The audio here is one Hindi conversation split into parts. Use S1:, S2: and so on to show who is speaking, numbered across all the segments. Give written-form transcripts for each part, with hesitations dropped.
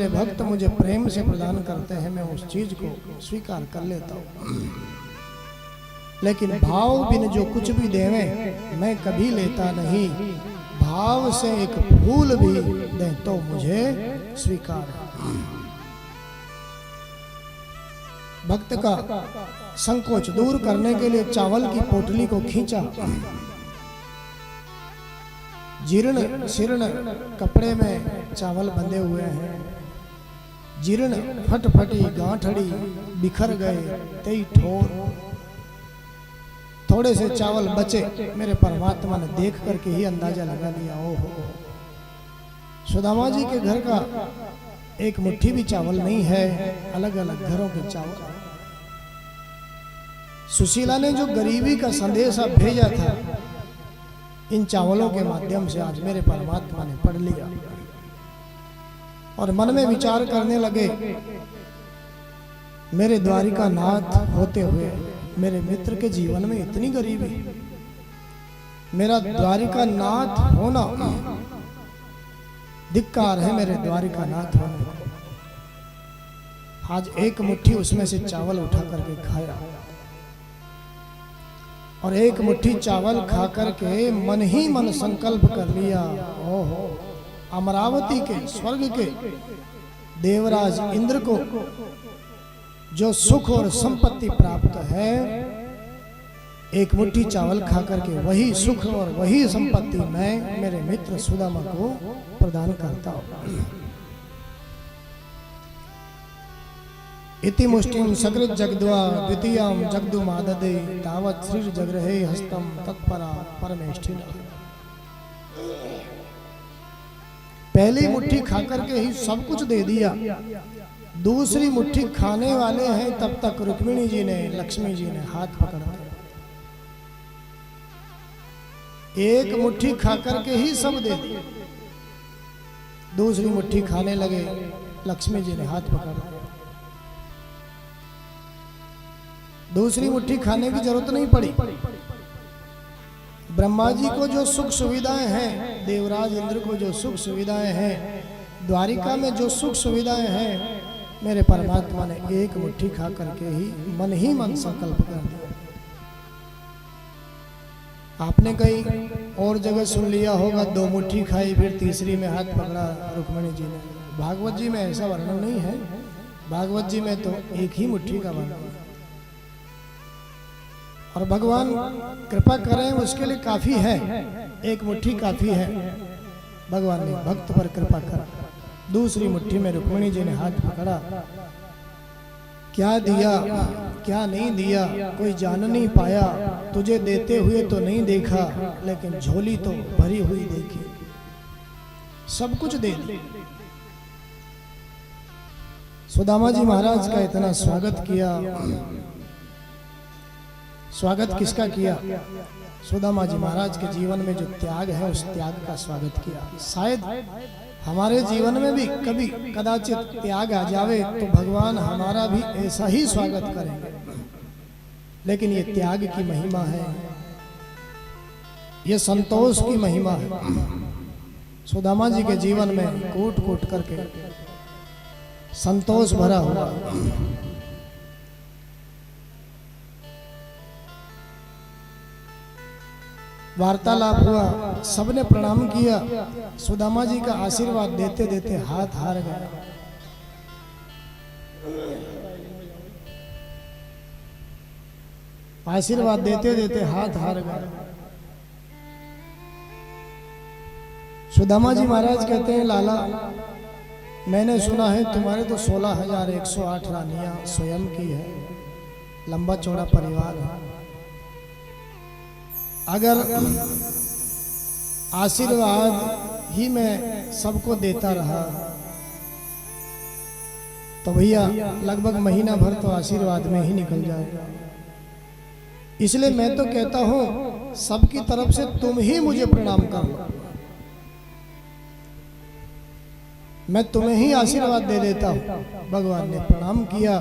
S1: मेरे भक्त मुझे प्रेम से प्रदान करते हैं मैं उस चीज को स्वीकार कर लेता हूँ, लेकिन भाव बिन जो कुछ भी देवे मैं कभी लेता नहीं। भाव से एक फूल भी दे तो मुझे स्वीकार है। भक्त का संकोच दूर करने के लिए चावल की पोटली को खींचा। जीर्ण शीर्ण कपड़े में चावल बंधे हुए हैं, जीर्ण फटफटी गांठड़ी बिखर गए तेई ठोर। थोड़े से चावल बचे, मेरे परमात्मा ने देख करके ही अंदाजा लगा लिया, ओहो सुदामा जी के घर का एक मुट्ठी भी चावल नहीं है, अलग अलग घरों के चावल। सुशीला ने जो गरीबी का संदेशा भेजा था इन चावलों के माध्यम से आज मेरे परमात्मा ने पढ़ लिया और मन में विचार करने लगे, मेरे द्वारिका नाथ होते हुए मेरे मित्र के जीवन में इतनी गरीबी, मेरा द्वारिका नाथ होना धिक्कार है मेरे द्वारिका नाथ होने को। आज एक मुट्ठी उसमें से चावल उठा करके खाया और एक मुट्ठी चावल खा करके मन ही मन संकल्प कर लिया, ओहो अमरावती के स्वर्ग के देवराज इंद्र को जो सुख और संपत्ति प्राप्त है, एक मुट्ठी चावल खा करके वही सुख और वही संपत्ति मैं मेरे मित्र सुदामा को प्रदान करता हूं। इति मुष्टिम सकृत जगद्वा द्वितीयाम जगदु माददे तावत् श्री जगृहे हस्तम तत्परा परमेष्ठिना। पहली मुट्ठी खाकर के ही सब कुछ दे दिया, दूसरी मुट्ठी खाने वाले हैं तब तक रुक्मिणी जी ने लक्ष्मी जी ने हाथ पकड़ा। एक मुट्ठी खाकर के ही सब दे दिया, दूसरी मुट्ठी खाने लगे, लक्ष्मी जी ने हाथ पकड़ा। दूसरी मुट्ठी खाने की जरूरत नहीं पड़ी। ब्रह्मा जी को जो सुख सुविधाएं हैं, देवराज इंद्र को जो सुख सुविधाएं हैं, द्वारिका में जो सुख सुविधाएं हैं, मेरे परमात्मा ने एक मुट्ठी खा करके ही मन संकल्प कर दिया। आपने कहीं और जगह सुन लिया होगा, दो मुट्ठी खाई फिर तीसरी में हाथ पकड़ा रुक्मिणी जी ने। भागवत जी में ऐसा वर्णन नहीं है, भागवत जी में तो एक ही मुट्ठी का वर्णन। और भगवान कृपा करें उसके लिए काफी है, एक मुट्ठी काफी है। भगवान ने भक्त पर कृपा कर दूसरी मुट्ठी में रुक्मिणी जी ने हाथ पकड़ा। क्या दिया क्या नहीं दिया कोई जान नहीं पाया, तुझे देते हुए तो नहीं देखा, लेकिन झोली तो भरी हुई देखी, सब कुछ दे दी। सुदामा जी महाराज का इतना स्वागत किया। स्वागत किसका किया? सुदामा जी महाराज के जीवन में जो त्याग है उस त्याग का स्वागत किया। शायद हमारे जीवन में भी कभी कदाचित त्याग आ जावे तो भगवान हमारा भी ऐसा ही स्वागत करेंगे, लेकिन ये त्याग की महिमा है, ये संतोष की महिमा है। सुदामा जी के जीवन में कूट कूट करके संतोष भरा हुआ। वार्तालाप हुआ, सबने प्रणाम किया। सुदामा जी का आशीर्वाद देते देते हाथ हार गया। आशीर्वाद देते देते हाथ हार गया। सुदामा जी महाराज कहते हैं, लाला मैंने सुना है तुम्हारे तो 16,108 रानियां स्वयं की है, लंबा चौड़ा परिवार है। अगर आशीर्वाद ही मैं सबको देता रहा तो भैया लगभग महीना भर तो आशीर्वाद में ही निकल जाएगा। इसलिए मैं तो कहता हूं सबकी तरफ से तुम ही मुझे प्रणाम करो, मैं तुम्हें ही आशीर्वाद दे देता हूं। भगवान ने प्रणाम किया,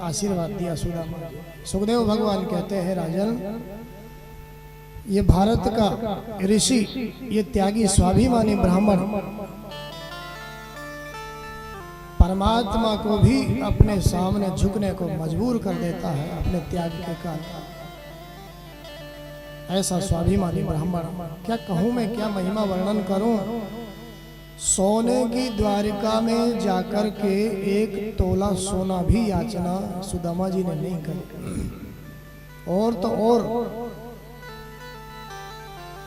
S1: आशीर्वाद दिया सुदामा। सुखदेव भगवान कहते हैं, राजन ये भारत का ऋषि, ये त्यागी स्वाभिमानी ब्राह्मण परमात्मा को भी अपने सामने झुकने को मजबूर कर देता है अपने त्याग के कारण। ऐसा स्वाभिमानी ब्राह्मण, क्या कहूं मैं, क्या महिमा वर्णन करूं। सोने की द्वारिका में जाकर के 1 तोला सोना भी याचना सुदामा जी ने नहीं करी। और तो और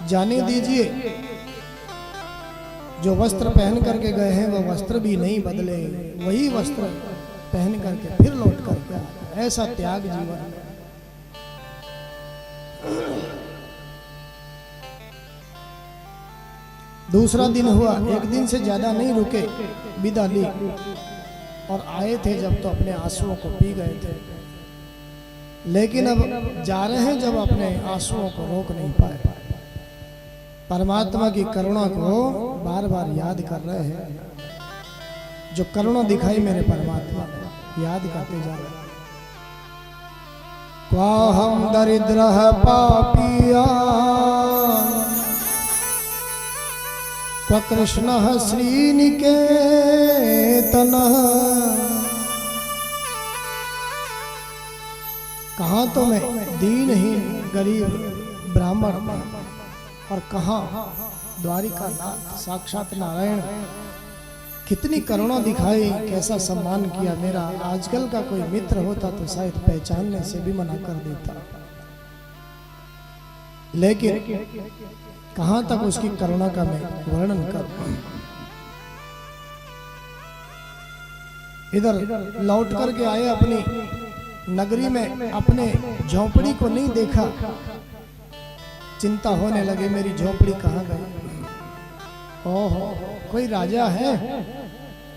S1: जाने दीजिए, जो वस्त्र पहन करके गए हैं वो वस्त्र भी नहीं बदले, वही वस्त्र पहन करके फिर लौट करके आए। ऐसा त्याग जीवन। दूसरा दिन हुआ, एक दिन से ज्यादा नहीं रुके, विदा ली और आए थे जब तो अपने आंसुओं को पी गए थे। लेकिन अब जा रहे हैं जब अपने आंसुओं को रोक नहीं पाए, परमात्मा की करुणा को बार बार याद कर रहे हैं। जो करुणा दिखाई मेरे परमात्मा ने, याद करते जा रहे। क्वाहम दरिद्र पापिया कृष्ण श्रीनिकेतन, कहाँ तो मैं दीनहीन गरीब ब्राह्मण और कहाँ द्वारिका नाथ साक्षात नारायण। कितनी करुणा दिखाई, कैसा सम्मान किया मेरा। आजकल का कोई मित्र होता तो शायद पहचानने से भी मना कर देता, लेकिन कहां तक उसकी करुणा का मैं वर्णन कर। इधर लौट करके आए अपनी नगरी में, अपने झोपड़ी को नहीं देखा। चिंता होने लगे, मेरी झोपड़ी कहाँ गई। ओहो, कोई राजा है,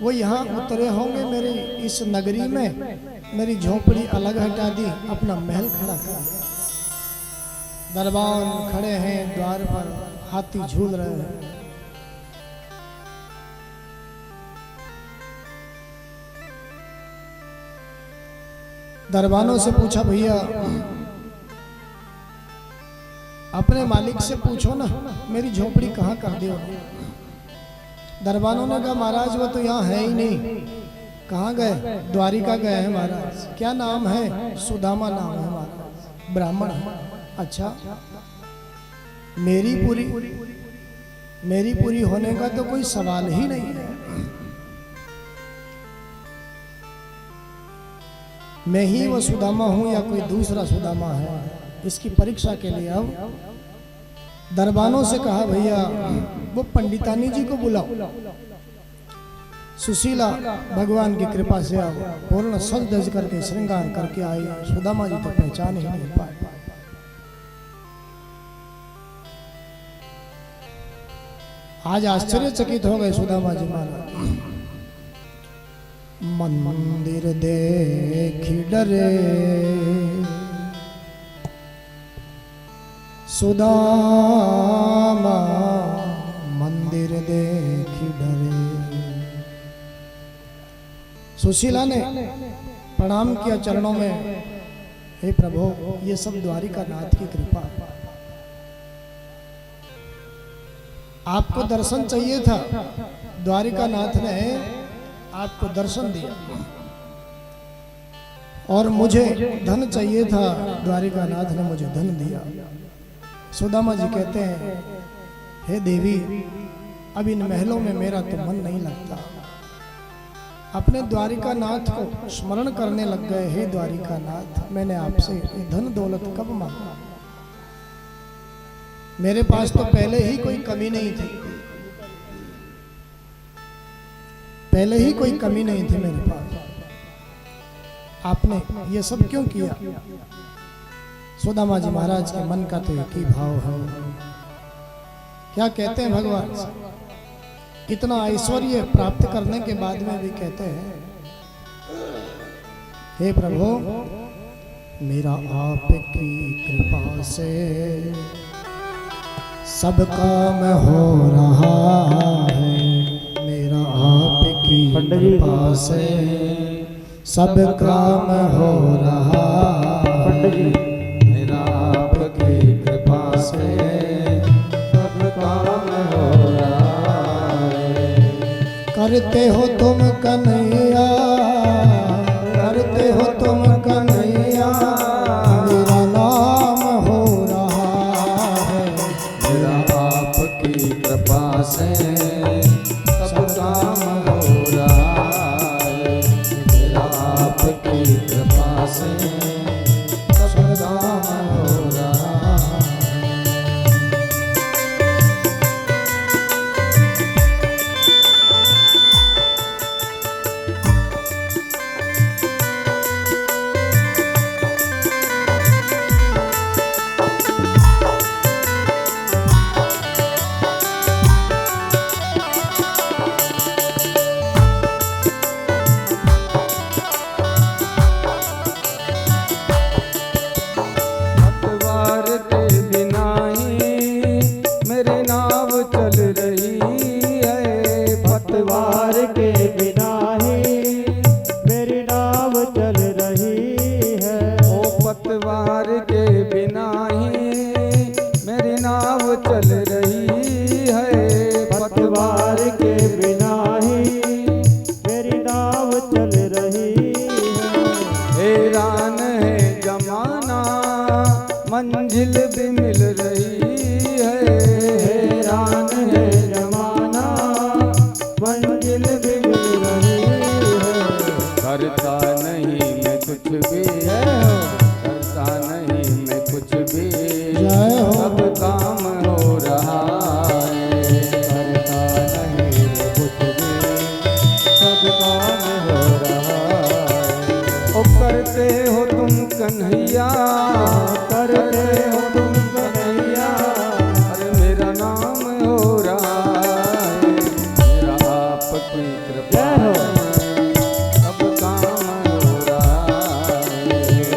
S1: वो यहाँ उतरे होंगे मेरे इस नगरी में, मेरी झोपड़ी अलग हटा दी, अपना महल खड़ा कर दिया। दरबार खड़े हैं द्वार पर, हाथी झूल रहे हैं। दरबानों से पूछा, भैया अपने मालिक से पूछो ना, मेरी झोपड़ी कहाँ कर दियो। दरबानों ने कहा, महाराज वो तो यहाँ है ही नहीं। कहाँ गए? द्वारिका गए हैं महाराज। क्या नाम है? सुदामा नाम है महाराज, ब्राह्मण है। अच्छा, मेरी पूरी होने का तो कोई सवाल ही नहीं है। मैं ही वो सुदामा हूं या कोई दूसरा सुदामा है, इसकी परीक्षा के लिए अब दरबानों से कहा, भैया वो पंडितानी जी को बुलाओ। सुशीला भगवान की कृपा से अब पूर्ण सज धज करके श्रृंगार करके आई। सुदामा जी तो पहचान ही नहीं पाए। आज आश्चर्यचकित हो गए सुदामा जी महाराज। मंदिर देखी डरे सुदामा, मंदिर देखी डरे। सुशीला ने प्रणाम किया चरणों में, हे प्रभु ये सब द्वारिका नाथ की कृपा। आपको दर्शन चाहिए था, द्वारिका नाथ ने आपको दर्शन दिया, और मुझे धन चाहिए था, द्वारिका नाथ ने मुझे धन दिया। सुदामा जी कहते हैं, हे देवी अब इन महलों में मेरा तो मन नहीं लगता। अपने द्वारिका नाथ को स्मरण करने लग गए। हे द्वारिका नाथ, मैंने आपसे धन दौलत कब मांगा? मेरे पास तो पहले ही कोई कमी नहीं थी, पहले ही कोई कमी नहीं थी मेरे पास। आपने ये सब क्यों किया? सुदामा जी महाराज के मन का तो एक ही भाव है। क्या कहते हैं भगवान? इतना ऐश्वर्य प्राप्त करने के बाद में भी कहते हैं, हे प्रभु मेरा आपकी कृपा से सब काम हो रहा है। मेरा आपकी कृपा से सब काम हो रहा है। मेरा आपकी कृपा से सब काम हो रहा है। करते हो तुम कन्हैया, करते हो तुम कन्हैया, मेरा नाम हो रहा है।
S2: मेरा आपकी कृपा से सब काम हो रहा है। मेरा आपकी कृपा से सब काम हो रहा है। पतवार के बिना ही मेरी नाव चल रही है।
S3: पतवार के बिना ही मेरी नाव चल रही है।
S2: ओ पतवार के बिना ही मेरी नाव चल रही है।
S3: पतवार के बिना ही मेरी नाव चल रही है।
S2: हैरान है जमाना मंजिल भी मिल रही है।
S3: हैरान है जमाना मंजिल भी मिल रही है।
S2: करता नहीं मैं कुछ भी है, करता नहीं मैं कुछ भी,
S1: जय हो।
S2: सब काम हो रहा है।
S3: करता नहीं मैं कुछ भी, सब काम हो रहा है।
S2: ओ करते हो तुम कन्हैया,
S3: करते हो तुम कन्हैया,
S2: अरे मेरा नाम हो रहा है। मेरा आपकी कृपा
S3: जय हो।
S2: सब काम हो रहा है।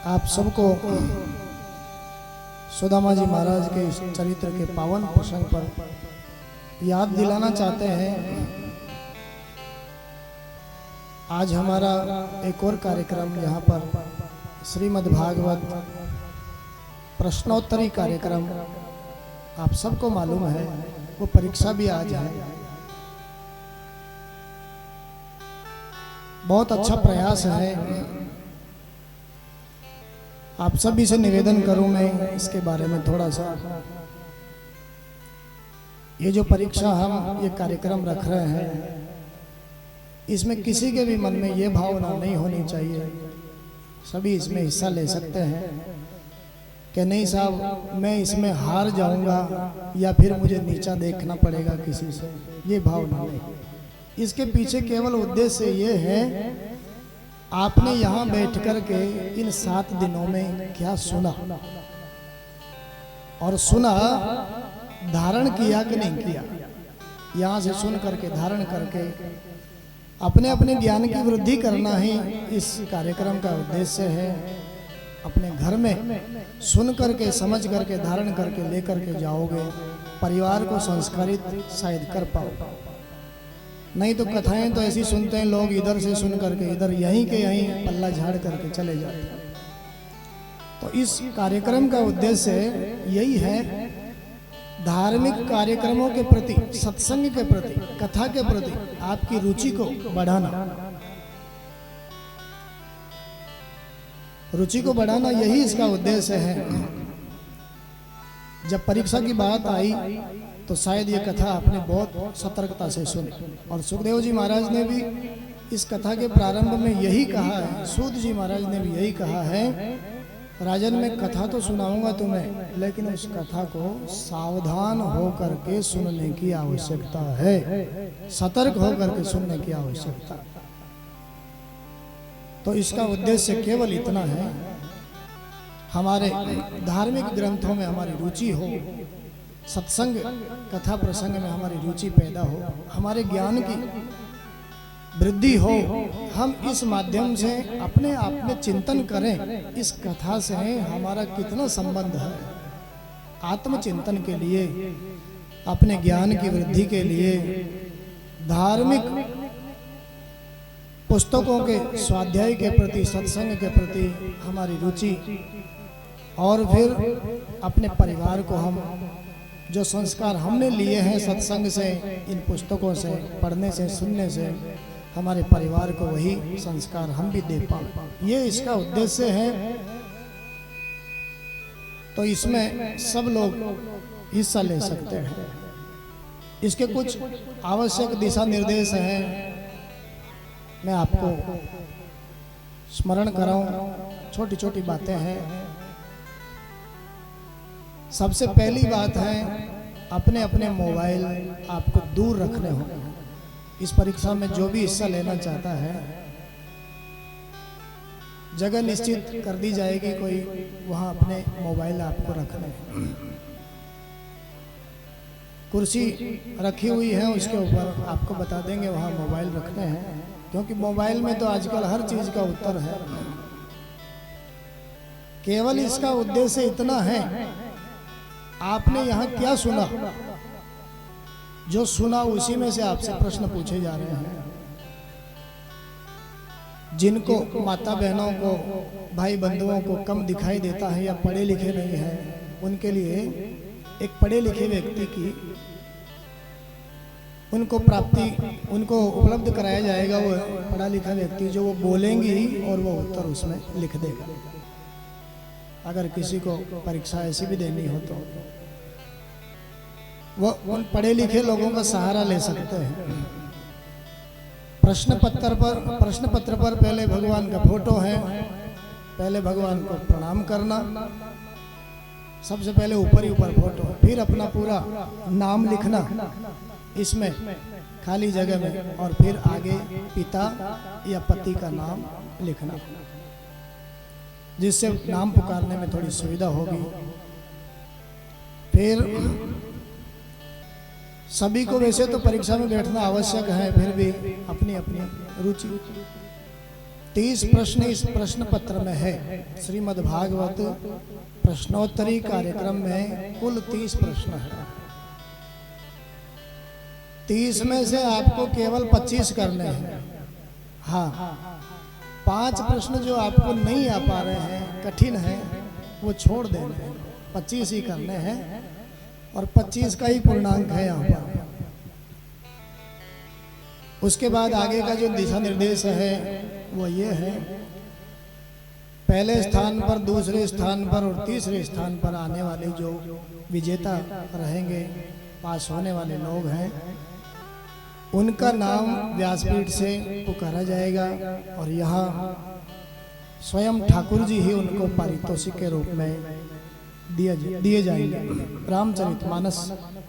S1: आप सबको सुदामा जी महाराज के इस चरित्र के पावन प्रसंग पर याद दिलाना चाहते हैं। आज हमारा एक और कार्यक्रम यहाँ पर श्रीमद् भागवत प्रश्नोत्तरी कार्यक्रम आप सबको मालूम है, वो परीक्षा भी आज है। बहुत अच्छा प्रयास है। आप सभी से निवेदन करूं मैं इसके बारे में थोड़ा सा। ये जो परीक्षा हम ये कार्यक्रम रख रहे हैं, इसमें किसी के भी मन में ये भावना नहीं होनी चाहिए। सभी इसमें हिस्सा ले सकते हैं कि नहीं साहब मैं इसमें हार जाऊंगा या फिर मुझे नीचा देखना पड़ेगा किसी से, ये भावना नहीं। इसके पीछे केवल उद्देश्य ये है, आपने यहाँ बैठ कर के इन 7 दिनों में क्या सुना, और सुना धारण किया कि नहीं किया। यहाँ से सुन करके धारण करके अपने अपने ज्ञान की वृद्धि करना ही इस कार्यक्रम का उद्देश्य है। अपने घर में सुन करके समझ करके धारण करके लेकर के जाओगे, परिवार को संस्कारित शायद कर पाओ। नहीं तो कथाएं तो ऐसी सुनते हैं लोग, इधर से सुन करके इधर यहीं के यहीं पल्ला झाड़ करके चले जाते हैं। तो इस कार्यक्रम का उद्देश्य यही है, धार्मिक कार्यक्रमों के प्रति, सत्संग के प्रति, कथा के प्रति आपकी रुचि को बढ़ाना। रुचि को बढ़ाना यही इसका उद्देश्य है। जब परीक्षा की बात आई तो शायद ये कथा आपने बहुत सतर्कता से सुनी, और सुखदेव जी महाराज ने भी इस कथा के प्रारंभ में यही कहा है, सूत जी महाराज ने भी यही कहा है, राजन मैं कथा तो सुनाऊंगा तुम्हें, लेकिन उस कथा को सावधान होकर के सुनने की आवश्यकता है, सतर्क होकर के सुनने की आवश्यकता। तो इसका उद्देश्य केवल इतना है, हमारे धार्मिक ग्रंथों में हमारी रुचि हो, सत्संग कथा प्रसंग में हमारी रुचि पैदा हो, हमारे ज्ञान की वृद्धि हो। हम इस माध्यम से अपने आप में चिंतन करें, इस कथा से हमारा कितना संबंध है। आत्मचिंतन के लिए, अपने ज्ञान की वृद्धि के लिए, धार्मिक पुस्तकों के स्वाध्याय के प्रति, सत्संग के प्रति हमारी रुचि, और फिर अपने परिवार को हम जो संस्कार हमने लिए हैं सत्संग से, इन पुस्तकों से, पढ़ने से, सुनने से, हमारे परिवार को वही संस्कार हम भी दे पाएं, ये इसका उद्देश्य है। तो इसमें सब लोग हिस्सा ले सकते हैं। इसके कुछ आवश्यक दिशा निर्देश हैं, मैं आपको स्मरण कराऊं, छोटी छोटी बातें हैं। सबसे पहली बात है, अपने अपने मोबाइल आपको दूर रखने होंगे। इस परीक्षा में जो भी हिस्सा लेना चाहता है, जगह निश्चित कर दी जाएगी, कोई वहाँ अपने मोबाइल आपको रखने हैं। कुर्सी रखी हुई है, उसके ऊपर आपको बता देंगे वहाँ मोबाइल रखने हैं, क्योंकि मोबाइल में तो आजकल हर चीज का उत्तर है। केवल इसका उद्देश्य इतना है, आपने यहाँ क्या सुना, जो सुना उसी में से आपसे प्रश्न पूछे जा रहे हैं। जिनको माता बहनों को, भाई बंधुओं को कम दिखाई देता है या पढ़े लिखे नहीं है, उनके लिए एक पढ़े लिखे व्यक्ति की उनको प्राप्ति, उनको उपलब्ध कराया जाएगा। वो पढ़ा लिखा व्यक्ति जो वो बोलेंगी और वो उत्तर उसमें लिख देगा। अगर किसी को परीक्षा ऐसी भी देनी हो तो वो उन पढ़े लिखे लोगों का सहारा ले सकते हैं। प्रश्न पत्र पर पहले भगवान का फोटो है, पहले भगवान को प्रणाम करना, सबसे पहले ऊपर ही ऊपर फोटो, फिर अपना पूरा नाम लिखना इसमें खाली जगह में, और फिर आगे पिता या पति का नाम लिखना, जिससे नाम पुकारने में थोड़ी सुविधा होगी। फिर सभी को वैसे तो परीक्षा में बैठना आवश्यक है, फिर भी अपनी अपनी रुचि 30 प्रश्न इस प्रश्न पत्र में है। श्रीमद् भागवत प्रश्नोत्तरी कार्यक्रम में कुल 30 प्रश्न है। 30 में से आपको केवल 25 करने हैं। हाँ, 5 प्रश्न जो आपको नहीं आ पा रहे हैं, कठिन है, वो छोड़ देने हैं। 25 ही करने हैं और 25 का ही पूर्णांक है यहाँ पर। उसके बाद आगे का जो दिशा निर्देश है वो ये है, पहले स्थान पर, दूसरे स्थान पर और तीसरे स्थान पर आने वाले जो विजेता रहेंगे, पास होने वाले लोग हैं, उनका नाम व्यासपीठ से पुकारा जाएगा और यहाँ स्वयं ठाकुर जी ही उनको पारितोषिक के रूप में दिए जाएंगे। रामचरितमानस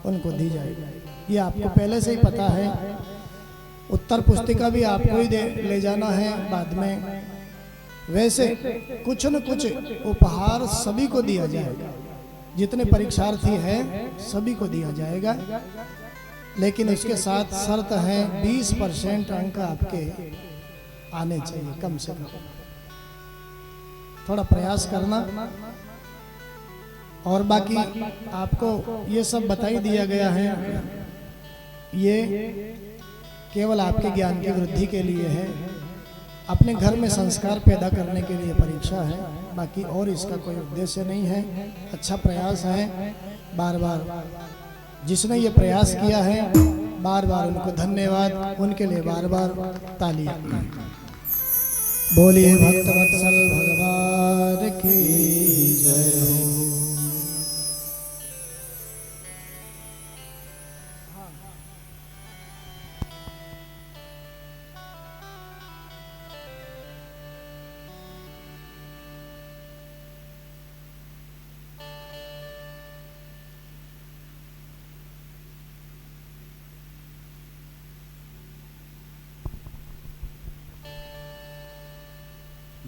S1: उनको दी जाएगी। ये आपको पहले से ही पता है। उत्तर पुस्तिका भी आपको ही ले जाना है बाद में। वैसे कुछ न कुछ उपहार सभी को दिया जाएगा, जितने परीक्षार्थी हैं सभी को दिया जाएगा, लेकिन उसके साथ शर्त है 20% अंक आपके आने चाहिए कम से कम। थोड़ा प्रयास करना। और बाकी आपको ये सब बता ही दिया गया है। ये केवल आपके ज्ञान की वृद्धि के लिए है, अपने घर में संस्कार पैदा करने के लिए परीक्षा है, बाकी और इसका कोई उद्देश्य नहीं है। अच्छा प्रयास है। बार बार जिसने ये प्रयास किया है, बार बार उनको धन्यवाद, उनके लिए बार बार तालियां। बोलिए भक्तवत्सल भगवान की जय हो।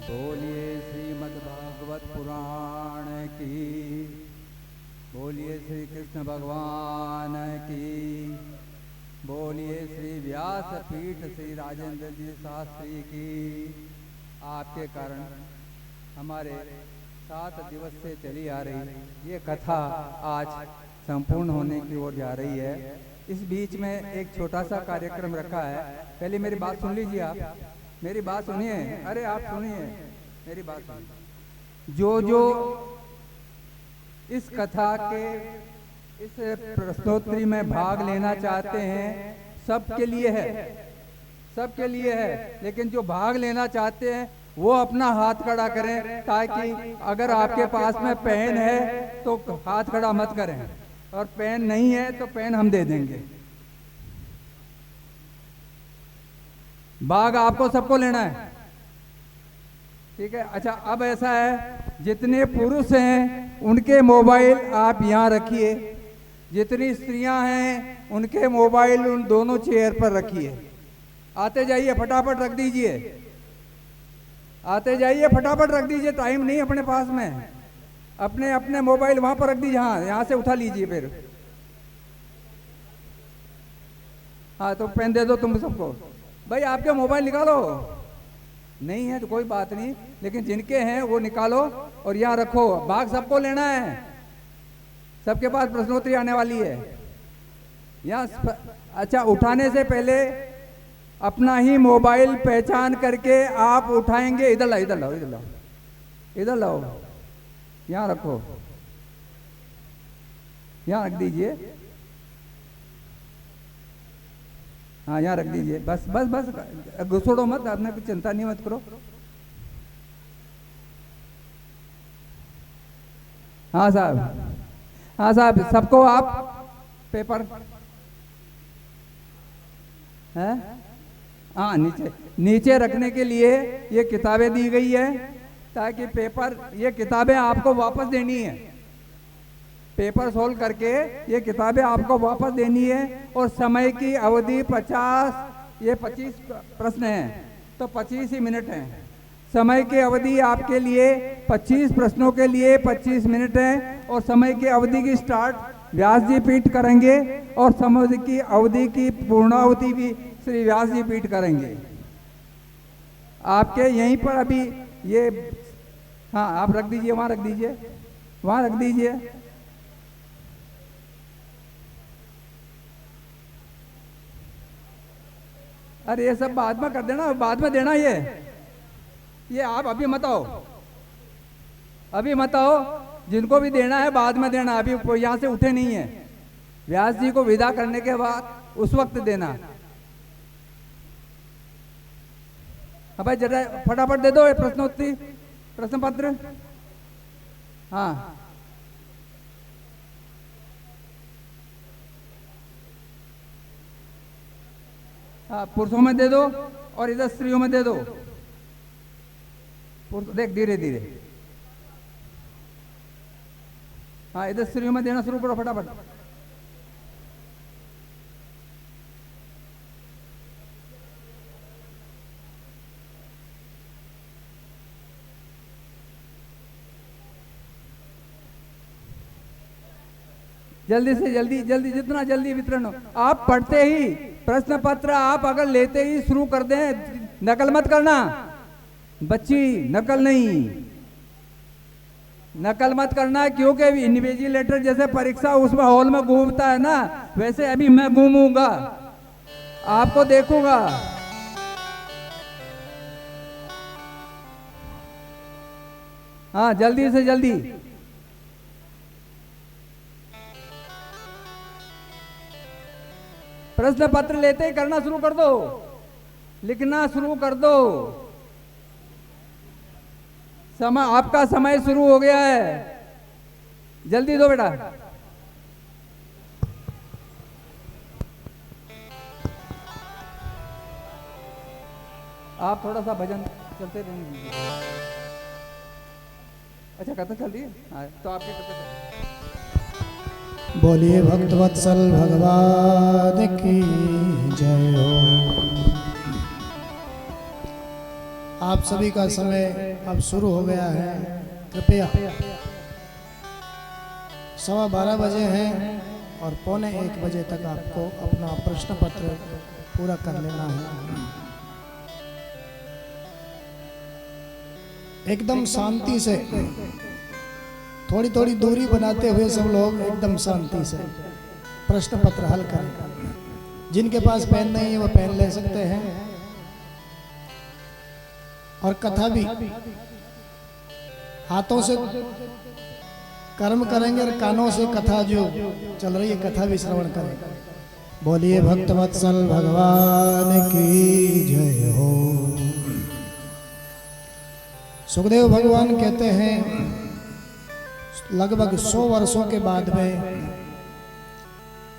S2: बोलिए श्रीमद्भागवत पुराण की, बोलिए श्री कृष्ण भगवान की, बोलिए श्री व्यासपीठ श्री राजेंद्र जी शास्त्री की। आपके कारण हमारे 7 दिवस से चली आ रही ये कथा आज संपूर्ण होने की ओर जा रही है। इस बीच में एक छोटा सा कार्यक्रम रखा है। पहले मेरी बात सुन लीजिए, आप मेरी बात सुनिए। अरे आप सुनिए, मेरी बात सुनिए। जो इस कथा के इस प्रश्नोत्तरी में भाग लेना चाहते हैं, सबके लिए है, सबके लिए है। लेकिन जो भाग लेना चाहते हैं वो अपना हाथ खड़ा करें, ताकि अगर आपके पास में पेन है तो हाथ खड़ा मत करें, और पेन नहीं है तो पेन हम दे देंगे। भाग आपको सबको लेना है, ठीक है? अच्छा, अब ऐसा है, जितने पुरुष हैं उनके मोबाइल आप यहाँ रखिए, जितनी स्त्रियां हैं उनके मोबाइल उन दोनों चेयर पर रखिए। आते जाइए, फटाफट रख दीजिए, आते जाइए, फटाफट रख दीजिए, टाइम नहीं अपने पास में। अपने अपने मोबाइल वहां पर रख दीजिए। हाँ, यहाँ से उठा लीजिए फिर। हाँ, तो पेन दे दो तुम सबको। भाई आपके मोबाइल निकालो, नहीं है तो कोई बात नहीं, लेकिन जिनके हैं वो निकालो और यहाँ रखो। भाग सबको लेना है, सबके पास प्रश्नोत्तरी आने वाली है यहाँ। अच्छा, उठाने से पहले अपना ही मोबाइल पहचान करके आप उठाएंगे। इधर लाओ, इधर लाओ, इधर लाओ, इधर लाओ, यहाँ रखो, यहाँ रख दीजिए। हाँ, यहाँ रख दीजिए। बस बस बस, घुसोड़ो मत, आपने कुछ चिंता नहीं मत करो। हाँ साहब, हाँ साहब, सबको आप पेपर है, हाँ, नीचे रखने के लिए ये किताबें दी गई है, ताकि पेपर, ये किताबें आपको वापस देनी है। पेपर सोल्व करके ये किताबें आपको वापस देनी है। और समय की अवधि 50, ये 25 प्रश्न हैं तो 25 ही मिनट हैं। समय की अवधि आपके लिए 25 प्रश्नों के लिए 25 मिनट है। और समय की अवधि की स्टार्ट व्यास जी पीठ करेंगे और समय की अवधि की पूर्णाहुति भी श्री व्यास जी पीठ करेंगे। आपके यहीं पर अभी ये, हाँ आप रख दीजिए, वहाँ रख दीजिए, वहाँ रख दीजिए। अरे ये सब बाद में कर देना, बाद में देना ये आप अभी मत आओ, अभी मत आओ, जिनको भी देना है बाद में देना, अभी यहाँ से उठे नहीं है। व्यास जी को विदा करने के बाद उस वक्त देना। अब भाई जरा फटाफट दे दो ये प्रश्नोत्तरी प्रश्न पत्र। हाँ हाँ, पुरुषों में दे दो और इधर स्त्रियों में दे दो। देख धीरे धीरे, हाँ इधर स्त्रियों में देना शुरू करो फटाफट। जल्दी से जल्दी, जल्दी जितना जल्दी वितरण हो। आप पढ़ते ही प्रश्न पत्र आप अगर लेते ही शुरू कर दें, नकल मत करना बच्ची, नकल नहीं, नकल मत करना, क्योंकि इन्विजिलेटर जैसे परीक्षा उसमें हॉल में घूमता है ना, वैसे अभी मैं घूमूंगा, आपको देखूंगा। हाँ जल्दी से जल्दी। प्रश्न पत्र लेते ही करना शुरू कर दो, लिखना शुरू कर दो। समय, आपका समय शुरू हो गया है, जल्दी दो बेटा। आप थोड़ा सा भजन चलते रहेंगे। अच्छा कथा चल रही है, हाँ तो आपकी कथा चल रही है।
S1: बोलिए भक्त वत्सल भगवान की जय हो। आप सभी का समय अब शुरू हो गया है, कृपया 12:15 बजे हैं और 12:45 बजे तक आपको अपना प्रश्न पत्र पूरा कर लेना है। एकदम शांति से, थोड़ी थोड़ी दूरी बनाते हुए सब लोग एकदम शांति से प्रश्न पत्र हल करें। जिनके पास पेन नहीं है वो पेन ले सकते हैं। और कथा भी हाथों से कर्म करेंगे और कानों से कथा जो चल रही है कथा भी श्रवण करें। बोलिए भक्त वत्सल भगवान की जय हो। सुखदेव भगवान कहते हैं लगभग 100 वर्षों के बाद में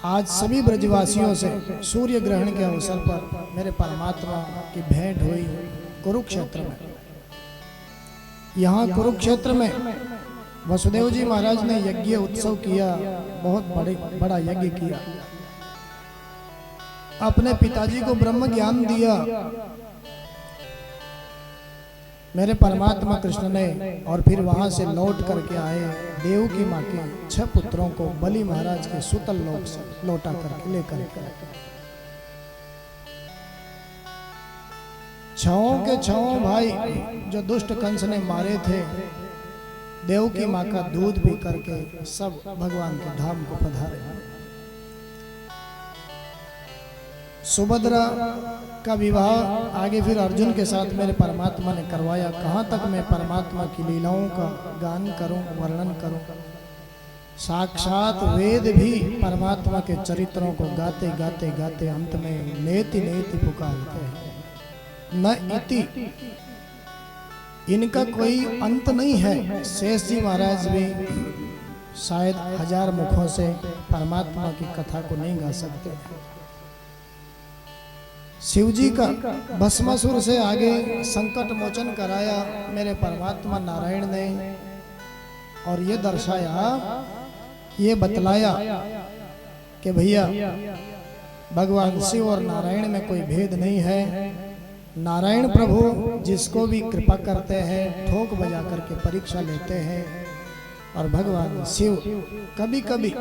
S1: आज सभी ब्रजवासियों से सूर्य ग्रहण के अवसर पर मेरे परमात्मा की भेंट हुई कुरुक्षेत्र में। यहाँ कुरुक्षेत्र में वसुदेव जी महाराज ने यज्ञ उत्सव किया, बहुत बड़ा यज्ञ किया, अपने पिताजी को ब्रह्म ज्ञान दिया मेरे परमात्मा कृष्ण ने। और फिर वहां से लौट करके आए, देव की माँ के 6 पुत्रों को बलि महाराज के सुतल लोक से लौटा करके लेकर छहों के छहों भाई जो दुष्ट कंस ने मारे थे, देव की माँ का दूध पी करके सब भगवान के धाम को पधारे। सुभद्रा का विवाह आगे फिर अर्जुन के साथ मेरे परमात्मा ने करवाया। कहाँ तक मैं परमात्मा की लीलाओं का गान करूं, वर्णन करूं। साक्षात वेद भी परमात्मा के चरित्रों को गाते गाते गाते अंत में नेति नेति पुकारते हैं। न इति, इनका कोई अंत नहीं है। शेष जी महाराज भी शायद 1000 मुखों से परमात्मा की कथा को नहीं गा सकते। शिव जी का भस्मासुर से आगे संकट मोचन कराया मेरे परमात्मा नारायण ने, और ये दर्शाया, ये बतलाया कि भैया भगवान शिव और नारायण में कोई भेद नहीं है। नारायण प्रभु जिसको भी कृपा करते हैं, ठोक बजा करके परीक्षा लेते हैं, और भगवान शिव कभी कभी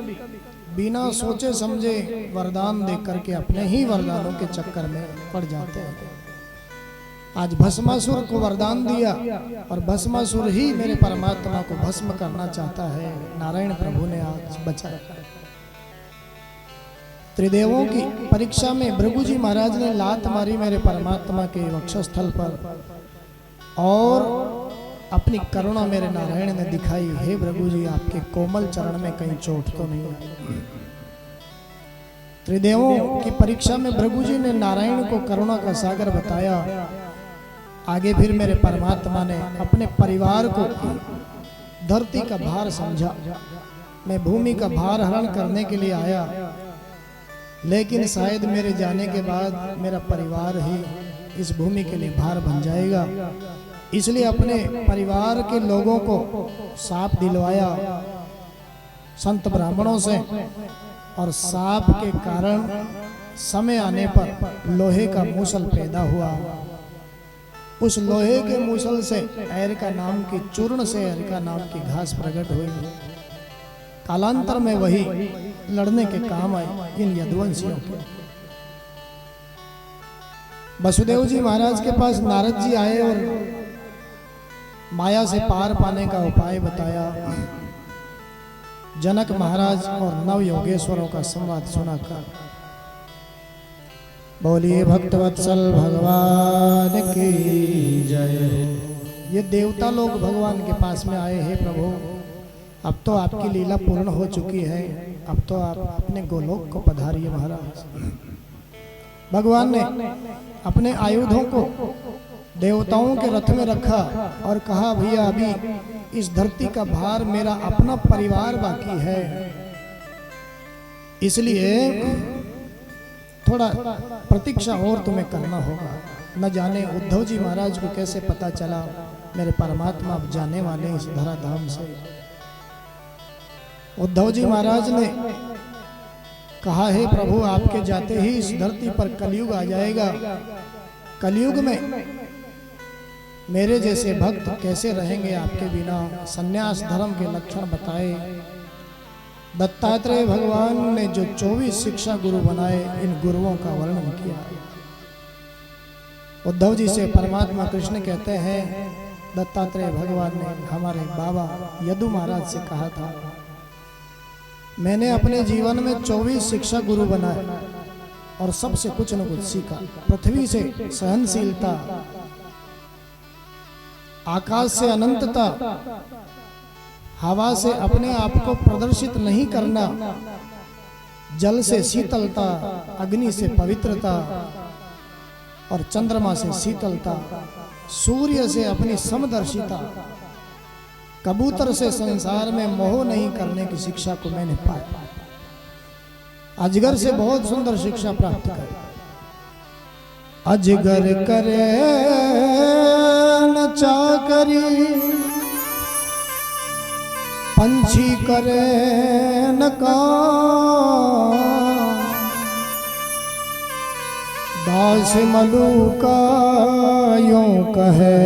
S1: बिना सोचे समझे वरदान दे करके अपने ही वरदानों के चक्कर में पड़ जाते हैं। आज भस्मासुर को वरदान दिया और भस्मासुर ही मेरे परमात्मा को भस्म करना चाहता है। नारायण प्रभु ने आज बचाया। त्रिदेवों की परीक्षा में भृगु जी महाराज ने लात मारी मेरे परमात्मा के वक्षस्थल पर और अपनी करुणा मेरे नारायण ने दिखाई। हे भृगु जी, आपके कोमल चरण में कहीं चोट तो नहीं आई। त्रिदेवों की परीक्षा में भृगु जी ने नारायण को करुणा का सागर बताया। आगे फिर मेरे परमात्मा ने अपने परिवार को धरती का भार समझा। मैं भूमि का भार हरण करने के लिए आया, लेकिन शायद मेरे जाने के बाद मेरा परिवार ही इस भूमि के लिए भार बन जाएगा। इसलिए अपने परिवार के लोगों को साप दिलवाया संत ब्राह्मणों से, और साप के कारण समय आने पर लोहे का मूसल पैदा हुआ। उस लोहे के मूसल से एरिका नाम की चूर्ण से एरिका नाम की घास प्रकट हुई। कालांतर में वही लड़ने के काम आई इन यदुवंशियों के। वसुदेव जी महाराज के पास नारद जी आए और माया से पार पाने का उपाय बताया। जनक महाराज और नव योगेश्वरों का संवाद सुनाकर बोलिए भक्तवत्सल भगवान की जय। ये देवता लोग भगवान के पास में आए हैं। प्रभु, अब तो आपकी लीला पूर्ण हो चुकी है, अब तो आप अपने गोलोक को पधारिए महाराज। भगवान ने अपने आयुधों को देवताओं के रथ में रखा और कहा, भैया अभी इस धरती का भार मेरा अपना परिवार बाकी है, इसलिए थोड़ा प्रतीक्षा और तुम्हें करना होगा। न जाने उद्धव जी महाराज को कैसे पता चला मेरे परमात्मा अब जाने वाले इस धराधाम से। उद्धव जी महाराज ने कहा, है प्रभु, आपके जाते ही इस धरती पर कलयुग आ जाएगा। कलयुग में मेरे जैसे भक्त कैसे रहेंगे आपके बिना। सन्यास धर्म के लक्षण बताए। दत्तात्रेय भगवान ने जो 24 शिक्षा गुरु बनाए, इन गुरुओं का वर्णन किया। उद्धव जी से परमात्मा कृष्ण कहते हैं, दत्तात्रेय भगवान ने हमारे बाबा यदु महाराज से कहा था, मैंने अपने जीवन में 24 शिक्षा गुरु बनाए और सबसे कुछ न कुछ सीखा। पृथ्वी से सहनशीलता, आकाश से अनंतता, हवा से अपने आप को प्रदर्शित नहीं करना, जल से शीतलता, अग्नि से पवित्रता और चंद्रमा से शीतलता, सूर्य से अपनी समदर्शिता, कबूतर से संसार में मोह नहीं करने की शिक्षा को मैंने पाया। अजगर से बहुत सुंदर शिक्षा प्राप्त कर। अजगर करे न चाकरी, पंछी करे न काम, दास मलूका यूं कहे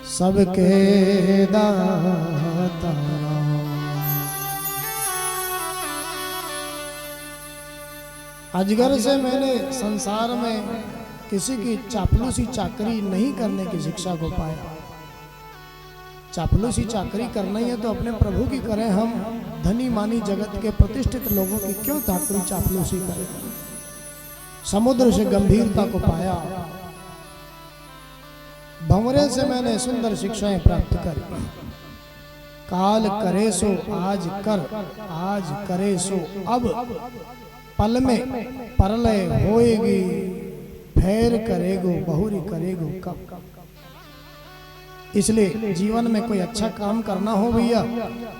S1: सबके दाता। अजगर से मैंने संसार में किसी की चापलूसी चाकरी नहीं करने की शिक्षा को पाया। चापलूसी चाकरी करना ही है तो अपने प्रभु की करें। हम धनी मानी जगत के प्रतिष्ठित लोगों की क्यों चापलूसी करें। समुद्र से गंभीरता को पाया। भंवरे से मैंने सुंदर शिक्षाएं प्राप्त करी। काल करे सो आज कर, आज करे सो अब, पल में परलय होएगी, फेर करेगो बहुरी करेगो कब। इसलिए जीवन में कोई अच्छा काम करना हो भैया,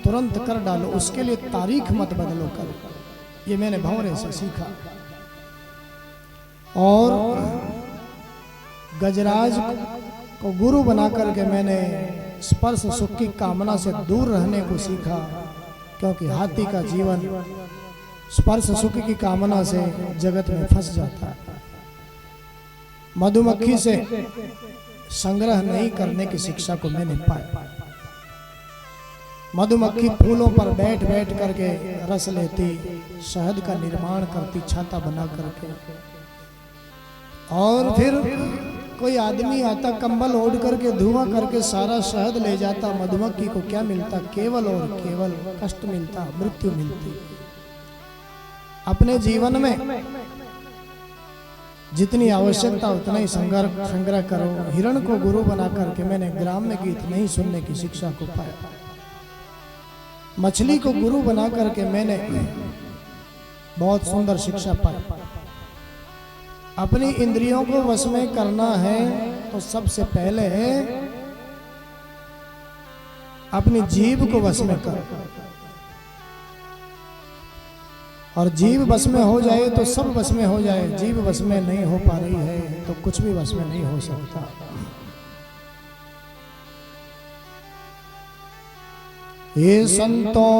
S1: तुरंत कर डालो, उसके लिए तारीख मत बदलो कर। ये मैंने भंवरे से सीखा। और गजराज को गुरु बना करके मैंने स्पर्श सुख की कामना से दूर रहने को सीखा, क्योंकि हाथी का जीवन स्पर्श सुख की कामना से जगत में फंस जाता है। मधुमक्खी से संग्रह नहीं करने की शिक्षा को मैंने पाया। मधुमक्खी फूलों पर बैठ बैठ करके रस लेती, शहद का निर्माण करती छाता बना करके, और फिर कोई आदमी आता कंबल ओढ़ करके धुआं करके सारा शहद ले जाता, मधुमक्खी को क्या मिलता? केवल और केवल कष्ट मिलता, मृत्यु मिलती। अपने जीवन में जितनी आवश्यकता उतना ही संग्रह करो। हिरण को गुरु बना करके मैंने ग्राम में गीत नहीं सुनने की शिक्षा को पाया। मछली को गुरु बना करके मैंने बहुत सुंदर शिक्षा पाई। अपनी इंद्रियों को वश में करना है तो सबसे पहले अपनी जीभ को वश में कर, और जीभ वश में हो जाए तो सब वश में हो जाए। जीभ वश में नहीं हो पा रही है तो कुछ भी वश में नहीं हो सकता। ये संतों,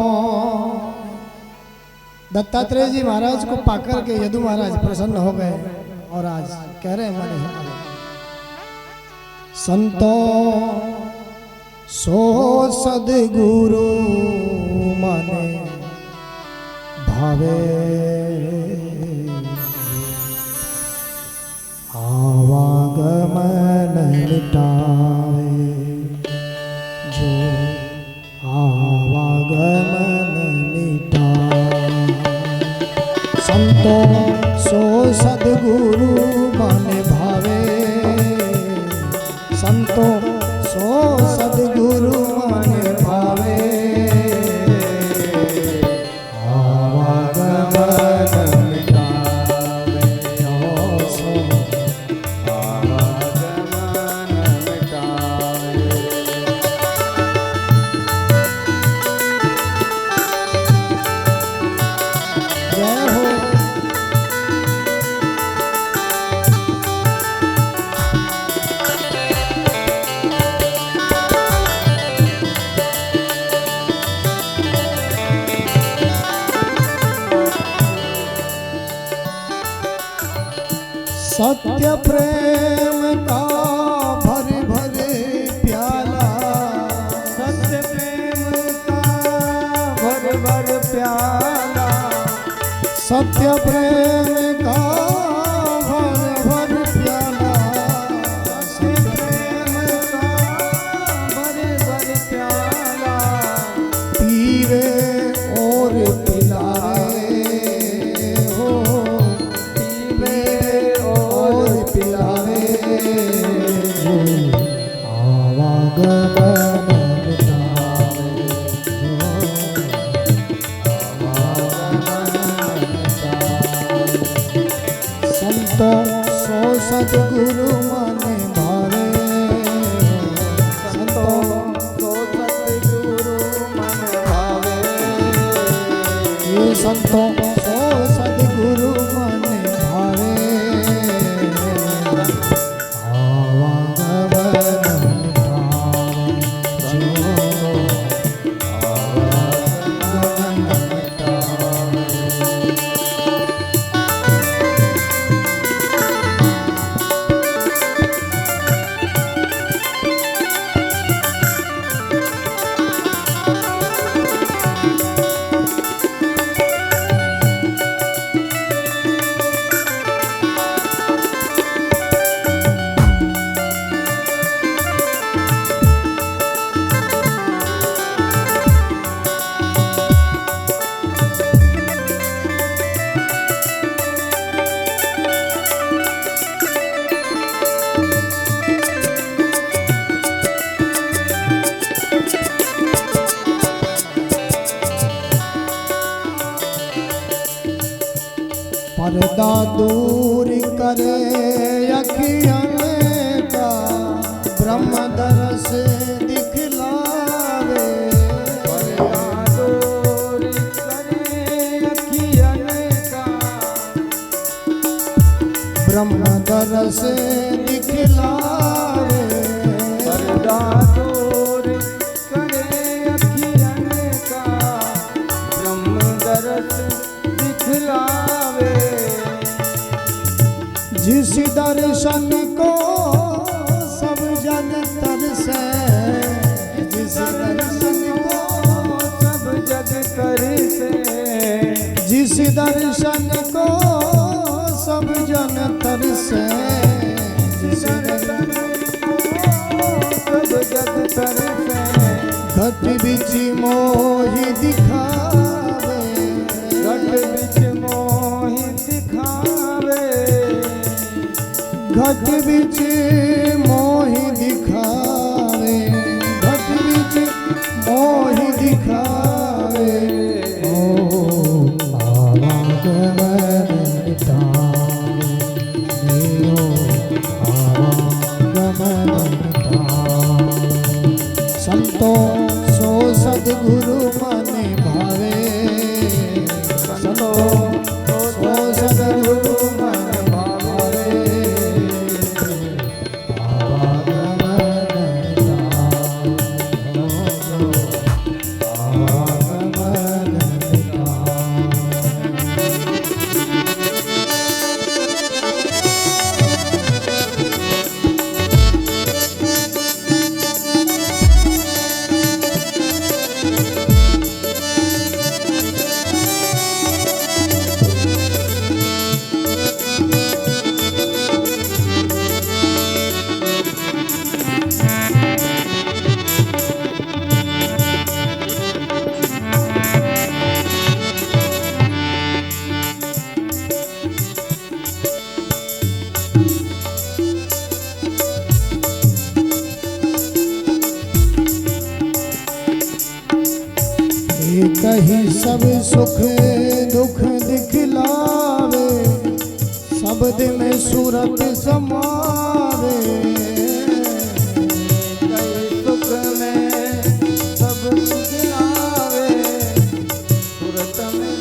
S1: दत्तात्रेय जी महाराज को पाकर के यदु महाराज प्रसन्न हो गए और आज कह रहे हैं हमारे संतों सो सदगुरु माने भावे, आवागमन मिटावे, जो आवागमन मिटावे। संतों सो सदगुरु माने भावे, संतों सो सदगुरु माने भावे, सत्य प्रेम का भर भर प्याला,
S3: सत्य प्रेम का भर भर प्याला,
S1: सत्य प्रेम का भर भर प्याला,
S3: सत्य प्रेम का भर भर प्याला,
S1: पीवे और पिलाए हो, पीवे और पिलाए, आवागमन मिटावे, संतों सो सदगुरु माने भावे,
S3: संतों सो सतगुरु मन भावे,
S1: ये संतों सो सदगुरु माने भावे, आवागमन मिटावे, जो आवागमन मिटावे। पर्दा दूर करे अखियन का, ब्रह्म दरस दिखलावे,
S3: पर्दा दूर करे अखियन का,
S1: ब्रह्म दरस दिखलावे,
S3: पर्दा दूर करे अखियन का, ब्रह्म दरस दिखलावे,
S1: जिस दर्शन को सब जन तरसे, जिस दर्शन को
S3: सब जग तरसे,
S1: जिस दर्शन को सब जन तरसे, घट बिच मोहि दिखावे,
S3: घट बिच मोहि दिखावे,
S1: घट बिच मोहि दिखावे, घट बिच मोहि दिखावे। ओ आवागमन मिटावे, मेरो आवागमन मिटावे। संतो सो सद्गुरु मने भावे, संतो सो सद्गुरु मने भावे। आवागमन मिटावे, आवागमन मिटावे। कही सब सुख दुख दिखलावे, शब्द में सूरत समावे।
S3: कई सुख में सब दिखलावे, सूरत में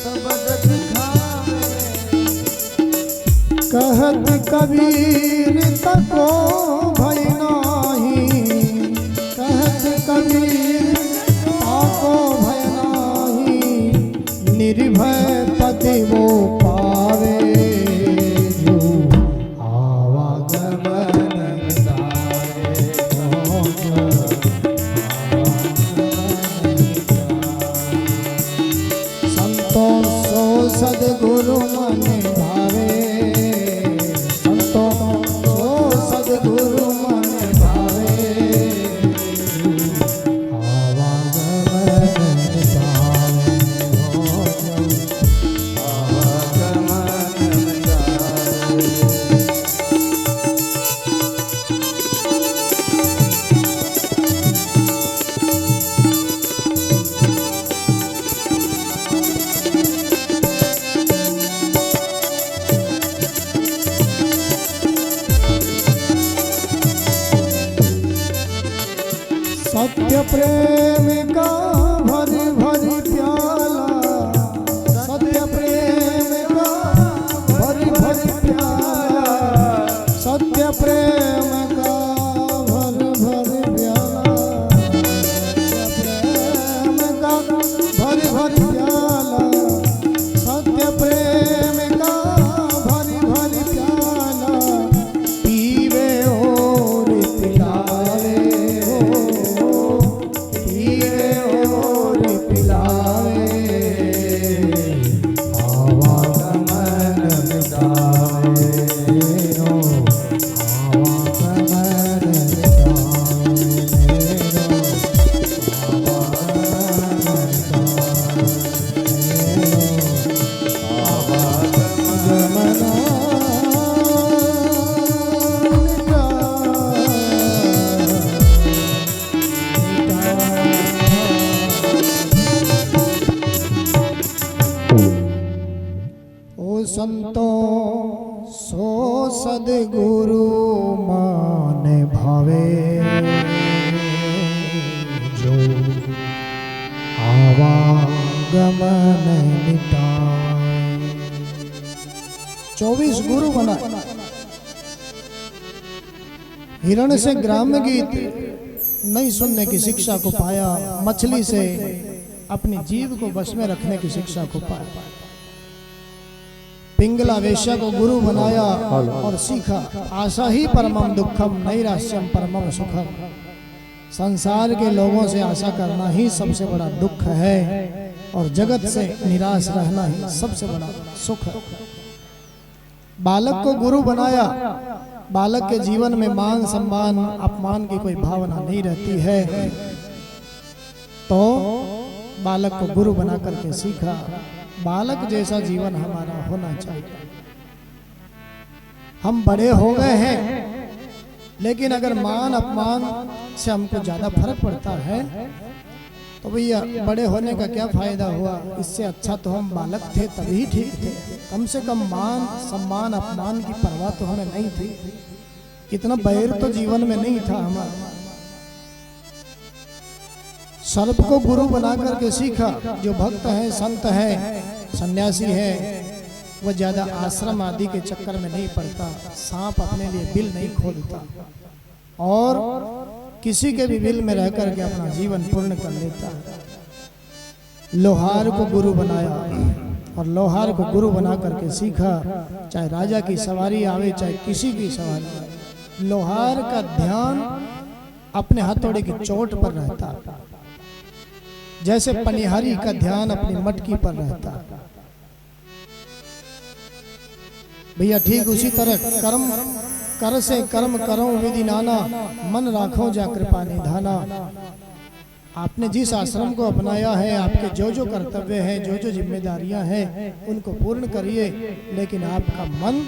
S3: शब्द दिखावे।
S1: कहत कबीर तको भय नाही, कहत कबीर ताको भय नाही। निर्भय पति वो पावे, जो आवागमन मिटावे। संतो सो सद्गुरु मने भावे, संतो सो सद्गुरु मने भावे। आवागमन मिटावे,
S3: आवागमन मिटावे।
S1: सत्य प्रेम का भरी भरी प्याला, सत्य प्रेम का भरी भरी प्याला, सत्य प्रेम का भरी भरी प्याला, सत्य प्रेम का भरी भरी प्याला, सत्य प्रेम का भरी भरी प्याला। पीवे और पिलावे, पीवे और पिलावे। आवागमन मिटावे, आवागमन ओ संतो सो सद्गुरु माने भावे, जो आवागमन मिटाए। 24 गुरु बनाए। हिरण से ग्राम्य गीत नहीं सुनने की शिक्षा को पाया, मछली से अपनी जीव को बस में रखने की शिक्षा को पाया। पिंगला वेश्या को गुरु बनाया और सीखा, आशा ही परमम दुखम नैराश्यम परमम सुखम। संसार के लोगों से आशा करना ही सबसे बड़ा दुख है और जगत से निराश रहना ही सबसे बड़ा सुख है। बालक को गुरु बनाया, बालक के जीवन में मान सम्मान अपमान की कोई भावना नहीं रहती है। तो बालक को गुरु बना करके सीखा। बालक जैसा जीवन हमारा होना चाहिए। हम बड़े हो गए हैं, लेकिन अगर मान अपमान से हमको ज्यादा फर्क पड़ता है तो भैया बड़े होने का क्या फायदा हुआ। इससे अच्छा तो हम बालक थे तभी ठीक थे। कम से कम मान सम्मान अपमान की परवाह तो हमें नहीं थी। इतना बैर तो जीवन में नहीं था हमारा। सर्प को गुरु बना करके सीखा। जो भक्त है, संत है, सन्यासी है, वह ज्यादा आश्रम आदि के चक्कर में नहीं पड़ता। सांप अपने लिए बिल नहीं खोलता और किसी के भी बिल में रह करके अपना जीवन पूर्ण कर लेता है। लोहार को गुरु बनाया और लोहार को गुरु बना करके सीखा। चाहे राजा की सवारी आवे, चाहे किसी की सवारी आवे, लोहार का ध्यान अपने हथौड़े की चोट पर रहता, जैसे पनिहारी का ध्यान अपनी मटकी पर रहता। भैया ठीक उसी तरह कर्म कर से कर्म करो विधि नाना, मन राखो जा कृपा निधाना। आपने जिस आश्रम को अपनाया है, आपके जो जो कर्तव्य हैं, जो जो जिम्मेदारियां हैं, उनको पूर्ण करिए, लेकिन आपका मन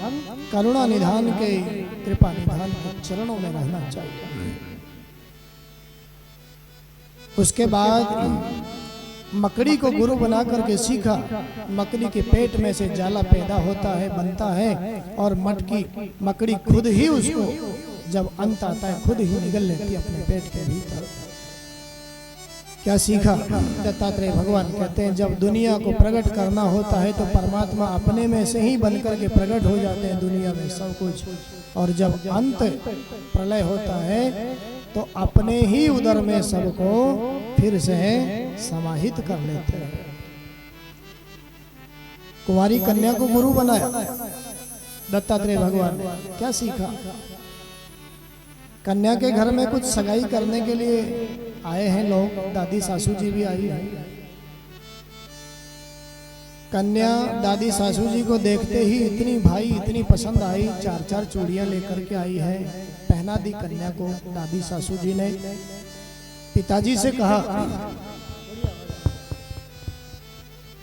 S1: करुणा निधान के, कृपा निधान के चरणों में रहना चाहिए। उसके बाद मकड़ी को गुरु बना करके सीखा। मकड़ी के पेट में से जाला पैदा होता है, बनता है, और मकड़ी खुद ही उसको जब अंत आता है खुद ही निगल लेती है अपने पेट के भीतर। क्या सीखा? दत्तात्रेय भगवान कहते हैं जब दुनिया को प्रकट करना होता है तो परमात्मा अपने में से ही बनकर के प्रकट हो जाते हैं दुनिया में सब कुछ, और जब अंत प्रलय होता है तो अपने ही उदर में सबको फिर से समाहित कर लेते हैं। कुंवारी कन्या को गुरु बनाया दत्तात्रेय भगवान ने। क्या सीखा? कन्या के घर में कुछ सगाई करने के लिए आए हैं लोग, दादी सासू जी भी आई है। कन्या दादी सासू जी को देखते ही इतनी भाई इतनी पसंद आई, 4-4 चूड़ियां लेकर के आई है, पहना दी कन्या को। दादी सासू जी ने पिताजी से कहा,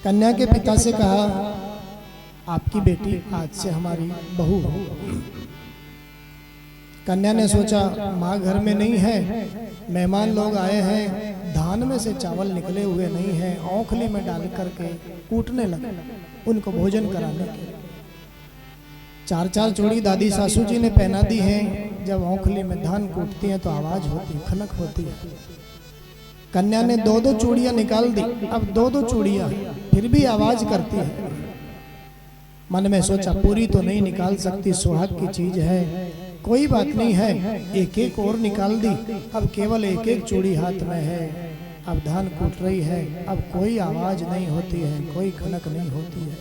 S1: कन्या के पिता से कहा, आपकी बेटी आज से हमारी बहू हो। कन्या ने सोचा माँ घर में नहीं है, मेहमान लोग आए हैं, धान में से चावल निकले हुए नहीं हैं, औंखली में डाल करके कूटने लगे उनको भोजन कराने के। 4-4 चूड़ी दादी सासू जी ने पहना दी हैं। जब औंखली में धान कूटती हैं तो आवाज होती, खनक होती है। कन्या ने 2-2 चूड़ियां निकाल दी। अब 2-2 चूड़ियां फिर भी आवाज करती है। मन में सोचा पूरी तो नहीं निकाल सकती, सुहाग की चीज है, कोई बात नहीं है, एक-एक और निकाल दी। अब केवल 1-1 चूड़ी हाथ में है। अब धान कूट रही है, अब कोई आवाज नहीं होती है, कोई खनक नहीं होती है।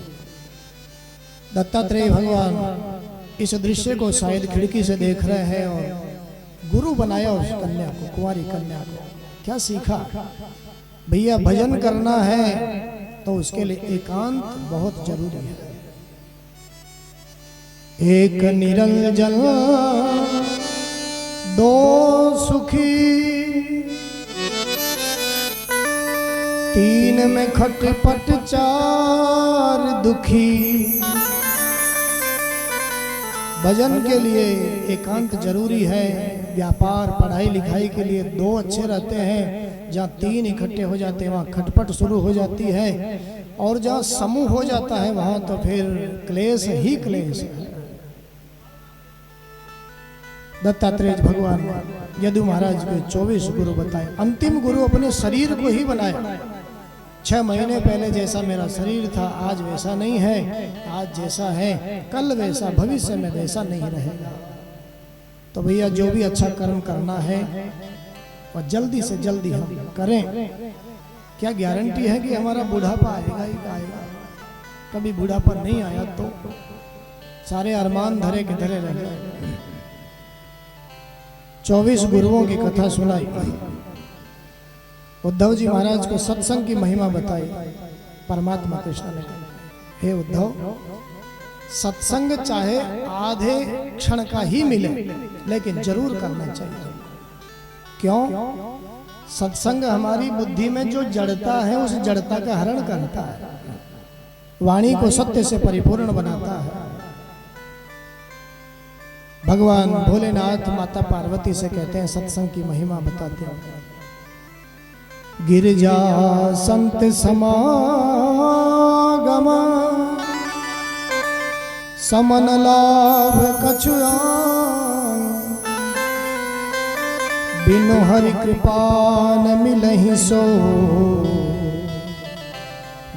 S1: दत्तात्रेय भगवान इस दृश्य को शायद खिड़की से देख रहे हैं और गुरु बनाया उस कन्या को, कुंवारी कन्या को। क्या सीखा? भैया भजन करना है तो उसके लिए एकांत बहुत जरूरी है। एक निरंजन दो सुखी, 3 में खटपट 4 दुखी। भजन के लिए एकांत जरूरी है। व्यापार पढ़ाई लिखाई के लिए 2 अच्छे रहते हैं, जहाँ 3 इकट्ठे हो जाते हैं वहाँ खटपट शुरू हो जाती है, और जहाँ समूह हो जाता है वहाँ तो फिर क्लेश ही क्लेश है। दत्तात्रेय भगवान यदु महाराज के 24 गुरु बताए। अंतिम गुरु अपने शरीर को ही बनाया। 6 महीने पहले जैसा मेरा शरीर था आज वैसा नहीं है, आज जैसा है कल वैसा, भविष्य में वैसा नहीं रहेगा। तो भैया जो भी अच्छा कर्म करना है और जल्दी से जल्दी हम करें। क्या गारंटी है कि हमारा बुढ़ापा आएगा ही आएगा? कभी बुढ़ापा नहीं आया तो सारे अरमान धरे के धरे रह गए। 24 गुरुओं की कथा सुनाई। उद्धव जी महाराज को सत्संग की महिमा बताई। परमात्मा कृष्ण ने कहा, हे उद्धव, सत्संग चाहे आधे क्षण का ही मिले लेकिन जरूर करना चाहिए। क्यों? सत्संग हमारी बुद्धि में जो जड़ता है उस जड़ता का हरण करता है, वाणी को सत्य से परिपूर्ण बनाता है। भगवान भोलेनाथ माता पार्वती से कहते हैं, सत्संग की महिमा बताते हैं। गिरिजा संत समागम समन लाभ कछुआ, बिनु हरि कृपा न मिलहि सो,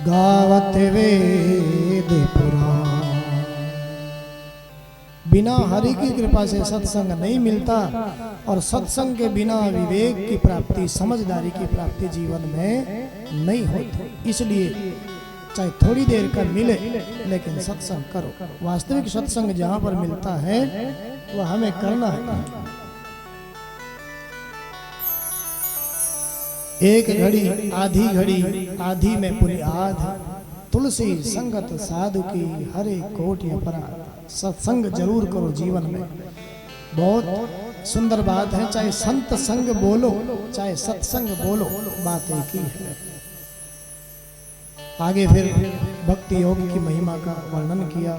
S1: गावत वेद पुराण। बिना हरि की कृपा से सत्संग नहीं मिलता, और सत्संग के बिना विवेक की प्राप्ति, समझदारी की प्राप्ति जीवन में नहीं होती। इसलिए चाहे थोड़ी देर का मिले लेकिन सत्संग करो। वास्तविक सत्संग जहाँ पर मिलता है वह हमें करना है। एक घड़ी आधी में पूरी आध, तुलसी संगत साधु की हरे कोटि अपराध। सत्संग जरूर करो जीवन में, बहुत सुंदर बात है। चाहे संत संग बोलो चाहे सत्संग बोलो, बात एक ही है। आगे फिर भक्ति योग की महिमा का वर्णन किया,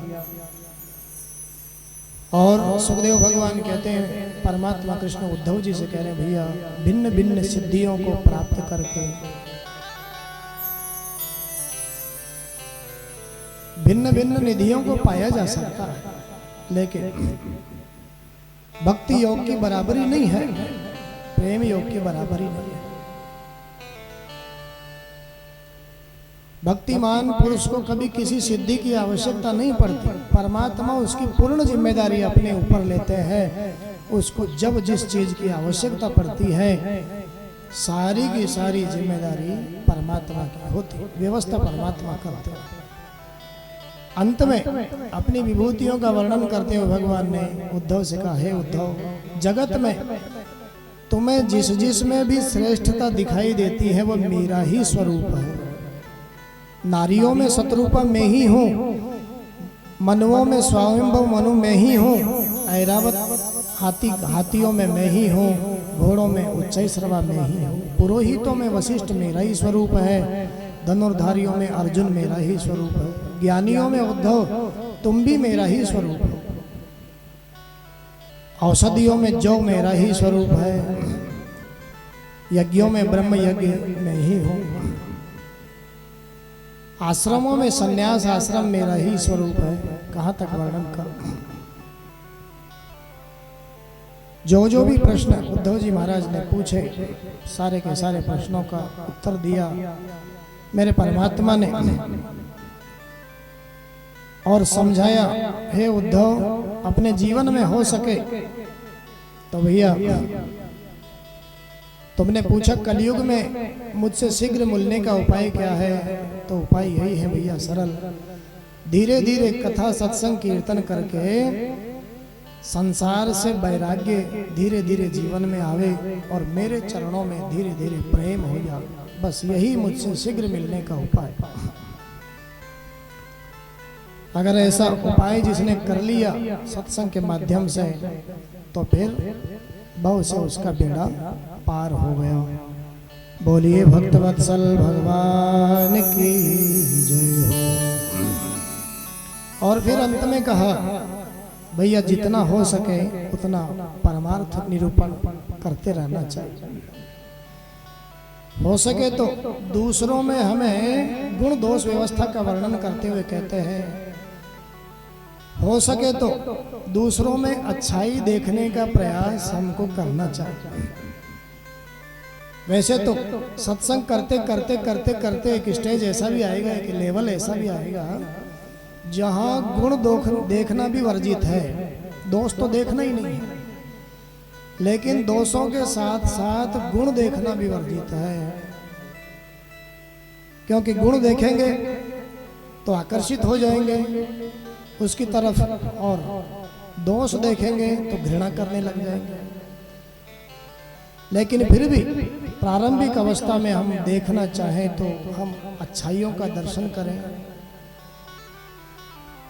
S1: और सुखदेव भगवान कहते हैं, परमात्मा कृष्ण उद्धव जी से कह रहे हैं, भैया भिन्न भिन्न सिद्धियों को प्राप्त करके भिन्न भिन्न निधियों को पाया जा सकता है, लेकिन भक्ति योग की बराबरी नहीं है, प्रेम योग की बराबरी नहीं है। भक्तिमान पुरुष को कभी किसी सिद्धि की आवश्यकता नहीं पड़ती। परमात्मा उसकी पूर्ण जिम्मेदारी अपने ऊपर लेते हैं। उसको जब जिस चीज की आवश्यकता पड़ती है, सारी की सारी जिम्मेदारी परमात्मा की होती, व्यवस्था परमात्मा करते हैं। अंत में अपनी विभूतियों का वर्णन करते हुए भगवान ने उद्धव से कहा, हे उद्धव, जगत में तुम्हें जिस जिस में भी श्रेष्ठता दिखाई देती है वो मेरा ही स्वरूप है। नारियों में शत्रुपा में ही हूँ, मनुओं में स्वायंभव मनु में ही हूँ, ऐरावत हाथियों में मैं ही हूँ, घोड़ों में उच्चैश्रवा में ही हूँ, पुरोहितों में वशिष्ठ मेरा ही स्वरूप है, धनुर्धारियों में अर्जुन मेरा ही स्वरूप है, ज्ञानियों में उद्धव तुम भी मेरा ही स्वरूप हो, औषधियों में जौ मेरा ही स्वरूप है, यज्ञों में ब्रह्म यज्ञ में ही हूँ, आश्रमों में संन्यास आश्रम मेरा ही स्वरूप है। कहाँ तक वर्णन कर। जो भी प्रश्न उद्धव जी महाराज ने पूछे, सारे के सारे प्रश्नों का उत्तर दिया मेरे परमात्मा ने, और समझाया, हे उद्धव, अपने जीवन में हो सके तो भैया, तुमने पूछा कलयुग में मुझसे शीघ्र मिलने का उपाय क्या है, तो उपाय यही है भैया, सरल, धीरे धीरे कथा सत्संग कीर्तन करके संसार से वैराग्य धीरे धीरे जीवन में आवे और मेरे चरणों में धीरे धीरे प्रेम हो जाए। बस यही मुझसे शीघ्र मिलने का उपाय। अगर ऐसा उपाय जिसने कर लिया सत्संग के माध्यम से, तो फिर बहु से उसका बेड़ा पार हो गया। बोलिए भक्तवत्सल भगवान की जय हो। और फिर अंत में कहा, भैया जितना हो सके उतना परमार्थ निरूपण करते रहना चाहिए। हो सके तो दूसरों में हमें गुण दोष व्यवस्था का वर्णन करते हुए कहते हैं, हो सके तो दूसरों में अच्छाई देखने का प्रयास हमको करना चाहिए। वैसे तो सत्संग करते करते करते करते एक स्टेज ऐसा भी आएगा, एक लेवल ऐसा भी आएगा जहां गुण देखना भी वर्जित है। दोष तो देखना ही नहीं है, लेकिन दोषों के साथ साथ गुण देखना भी वर्जित है, क्योंकि गुण देखेंगे तो आकर्षित हो जाएंगे उसकी तरफ, और दोष देखेंगे तो घृणा करने लग जाएंगे। लेकिन फिर भी प्रारंभिक अवस्था में हम देखना चाहें तो हम अच्छाइयों का दर्शन करें,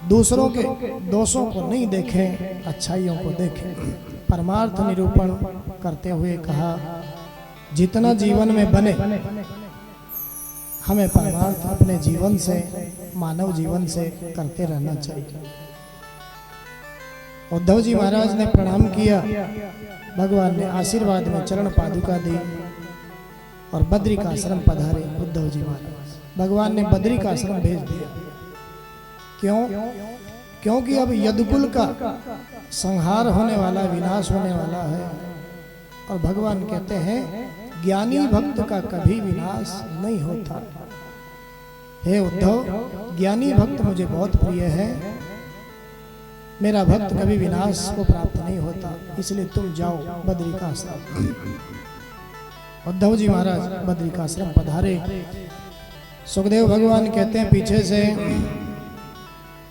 S1: दूसरों के दोषों को नहीं देखें, अच्छाइयों को देखें। परमार्थ निरूपण करते हुए कहा, जितना जीवन में बने हमें परमार्थ अपने जीवन से, मानव जीवन से करते रहना चाहिए। उद्धव जी महाराज ने प्रणाम किया, भगवान ने आशीर्वाद में चरण पादुका दी और बद्री का आश्रम पधारे उद्धव जी महाराज। भगवान ने बद्री का आश्रम भेज दिया। क्यों? क्योंकि अब यदुकुल का संहार होने वाला, विनाश होने वाला है। और भगवान कहते हैं ज्ञानी भक्त का कभी विनाश नहीं होता। हे उद्धव, ज्ञानी भक्त मुझे बहुत प्रिय है, मेरा भक्त कभी विनाश को प्राप्त नहीं होता, इसलिए तुम जाओ बद्री का आश्रम। उद्धव जी महाराज बद्री का आश्रम पधारे। सुखदेव भगवान कहते हैं पीछे से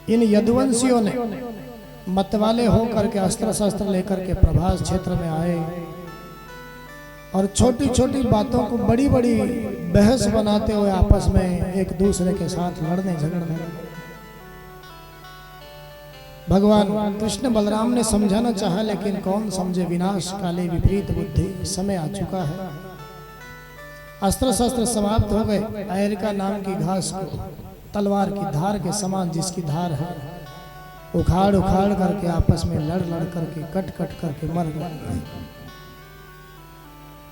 S1: इन यदुवंशियों ने मतवाले होकर के अस्त्र शस्त्र लेकर के प्रभास क्षेत्र में आए और छोटी छोटी बातों को बड़ी बड़ी बहस बनाते हुए आपस में एक दूसरे के साथ लड़ने झगड़ने लगे। भगवान कृष्ण बलराम ने समझाना चाहा, लेकिन कौन समझे, विनाश काले विपरीत बुद्धि, समय आ चुका है। अस्त्र शस्त्र समाप्त हो गए। अहरिका नाम की घास को तलवार की धार के समान, जिसकी धार है, उखाड़ उखाड़ करके आपस में लड़ लड़ करके कट कट करके मर गए।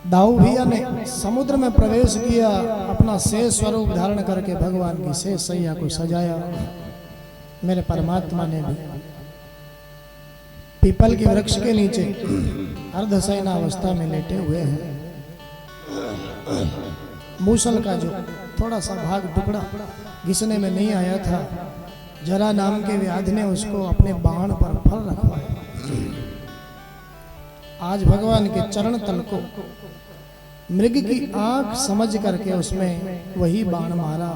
S1: दाऊ भैया ने समुद्र में प्रवेश किया, अपना शेष स्वरूप धारण करके भगवान की शेष सैया को सजाया। मेरे परमात्मा ने भी पीपल के वृक्ष के नीचे अर्धशयन अवस्था में लेटे हुए हैं। मूसल का जो थोड़ा सा भाग टुकड़ा घिसने में नहीं आया था, जरा नाम के व्याध ने उसको अपने बाण पर फल रखवाया। आज भगवान के चरण तल को मृग की आंख समझ करके उसमें वही बाण मारा।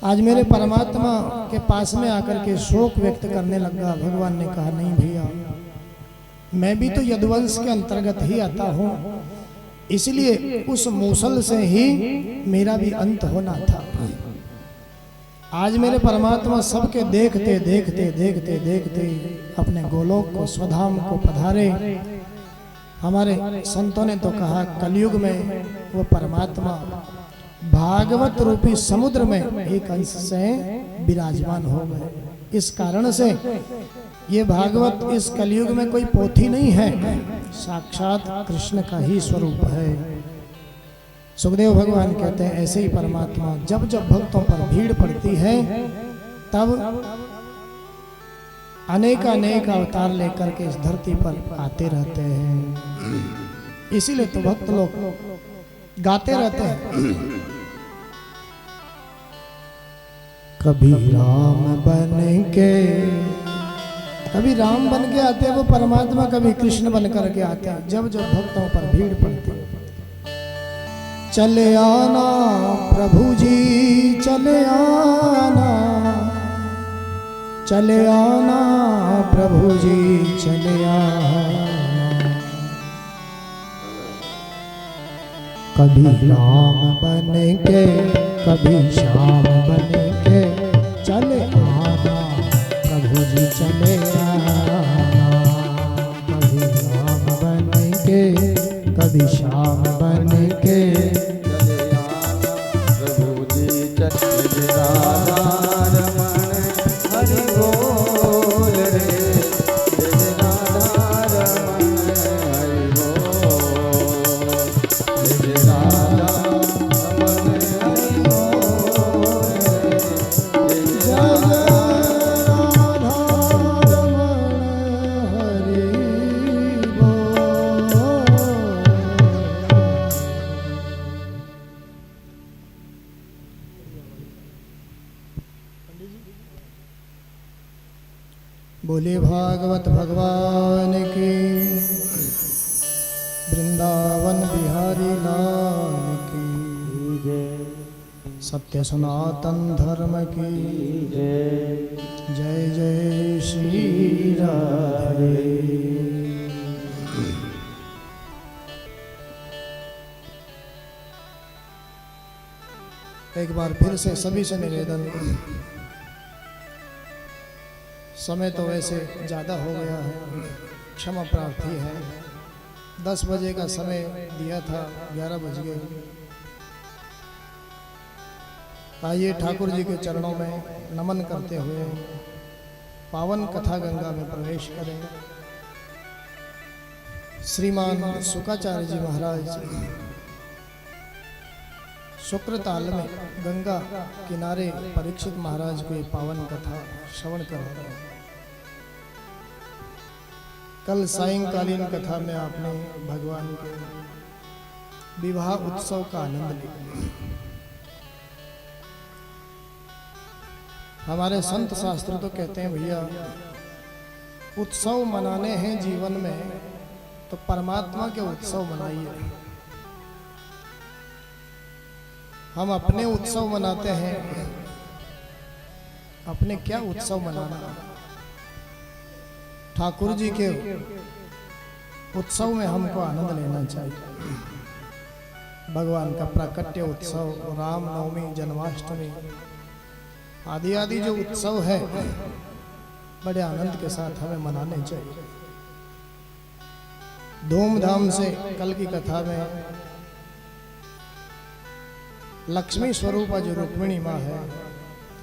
S1: आज मेरे परमात्मा के पास में आकर के शोक व्यक्त करने लगा। भगवान ने कहा, नहीं भैया, मैं भी तो यदुवंश के अंतर्गत ही आता हूँ, इसलिए उस मूसल से ही मेरा भी अंत होना था। आज मेरे परमात्मा सबके देखते देखते देखते देखते अपने गोलोक को, स्वधाम को पधारे। हमारे संतों ने तो कहा, कलयुग में वो परमात्मा भागवत रूपी समुद्र में एक अंश से विराजमान हो गए। इस कारण से ये भागवत इस कलयुग में कोई पोथी नहीं है, साक्षात कृष्ण का ही स्वरूप है। सुखदेव भगवान कहते हैं ऐसे ही परमात्मा जब जब भक्तों पर भीड़ पड़ती है तब अनेक अनेक अवतार लेकर के इस धरती पर आते रहते हैं। इसीलिए तो भक्त लोग गाते रहते हैं, कभी राम बन के, कभी राम बन के आते हैं वो परमात्मा, कभी कृष्ण बन करके आते हैं। जब जब भक्तों पर भीड़ पड़ती है, चले आना प्रभु जी, चले आना, चले आना प्रभु जी, चले आना। कभी राम बन के, कभी श्याम बन के, चले आना प्रभु जी, चले आना। कभी राम बन के, कभी श्याम बन के,
S3: चले आना प्रभु जी, चले राधा रमण हरि बोल रे, जय राधा रमण हरि बोल, जय राधा रमण हरि बोल रे, जय राधा
S1: बोले भागवत भगवान की, वृंदावन बिहारी लाल की जय, सत्य सनातन धर्म की जय, जय जय श्री राधे। एक बार फिर से सभी से निवेदन, समय तो वैसे ज़्यादा हो गया है, क्षमा प्रार्थी है, 10 बजे का समय दिया था, 11 बज गए। आइए ठाकुर जी के चरणों में नमन करते हुए पावन कथा गंगा में प्रवेश करें। श्रीमान शुक्राचार्य जी महाराज शुक्र ताल में गंगा किनारे परीक्षित महाराज को ये पावन कथा श्रवण करा रहे हैं। कल सायंकालीन कथा में आपने भगवान के विवाह उत्सव का आनंद लिया। हमारे संत शास्त्र तो कहते हैं भैया उत्सव मनाने हैं जीवन में तो परमात्मा के उत्सव मनाइए। हम अपने उत्सव मनाते हैं, अपने क्या उत्सव मनाना। ठाकुर जी के उत्सव में हमको आनंद लेना चाहिए। भगवान का प्राकट्य उत्सव, रामनवमी, जन्माष्टमी आदि आदि जो उत्सव है बड़े आनंद के साथ हमें मनाने चाहिए। धूमधाम से कल की कथा में लक्ष्मी स्वरूप जो रुक्मिणी माँ है,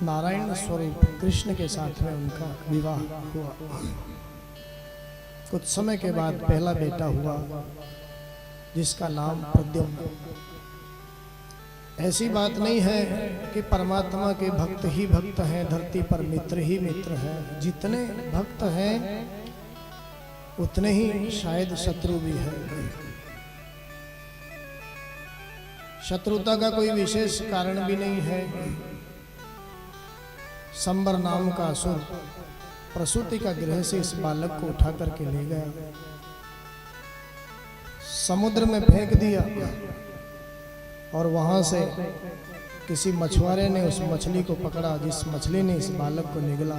S1: नारायण स्वरूप कृष्ण के साथ में उनका विवाह हुआ। कुछ समय के बाद पहला बेटा हुआ जिसका नाम प्रद्युम्न। ऐसी बात नहीं है कि परमात्मा के भक्त ही भक्त हैं, धरती पर मित्र ही मित्र हैं। जितने भक्त हैं उतने ही शायद शत्रु भी है। शत्रुता का कोई विशेष कारण भी नहीं है। संबर नाम का असुर प्रसूति का गृह से इस बालक को उठा करके ले गया, समुद्र में फेंक दिया और वहां से किसी मछुआरे ने उस मछली को पकड़ा जिस मछली ने इस बालक को निगला।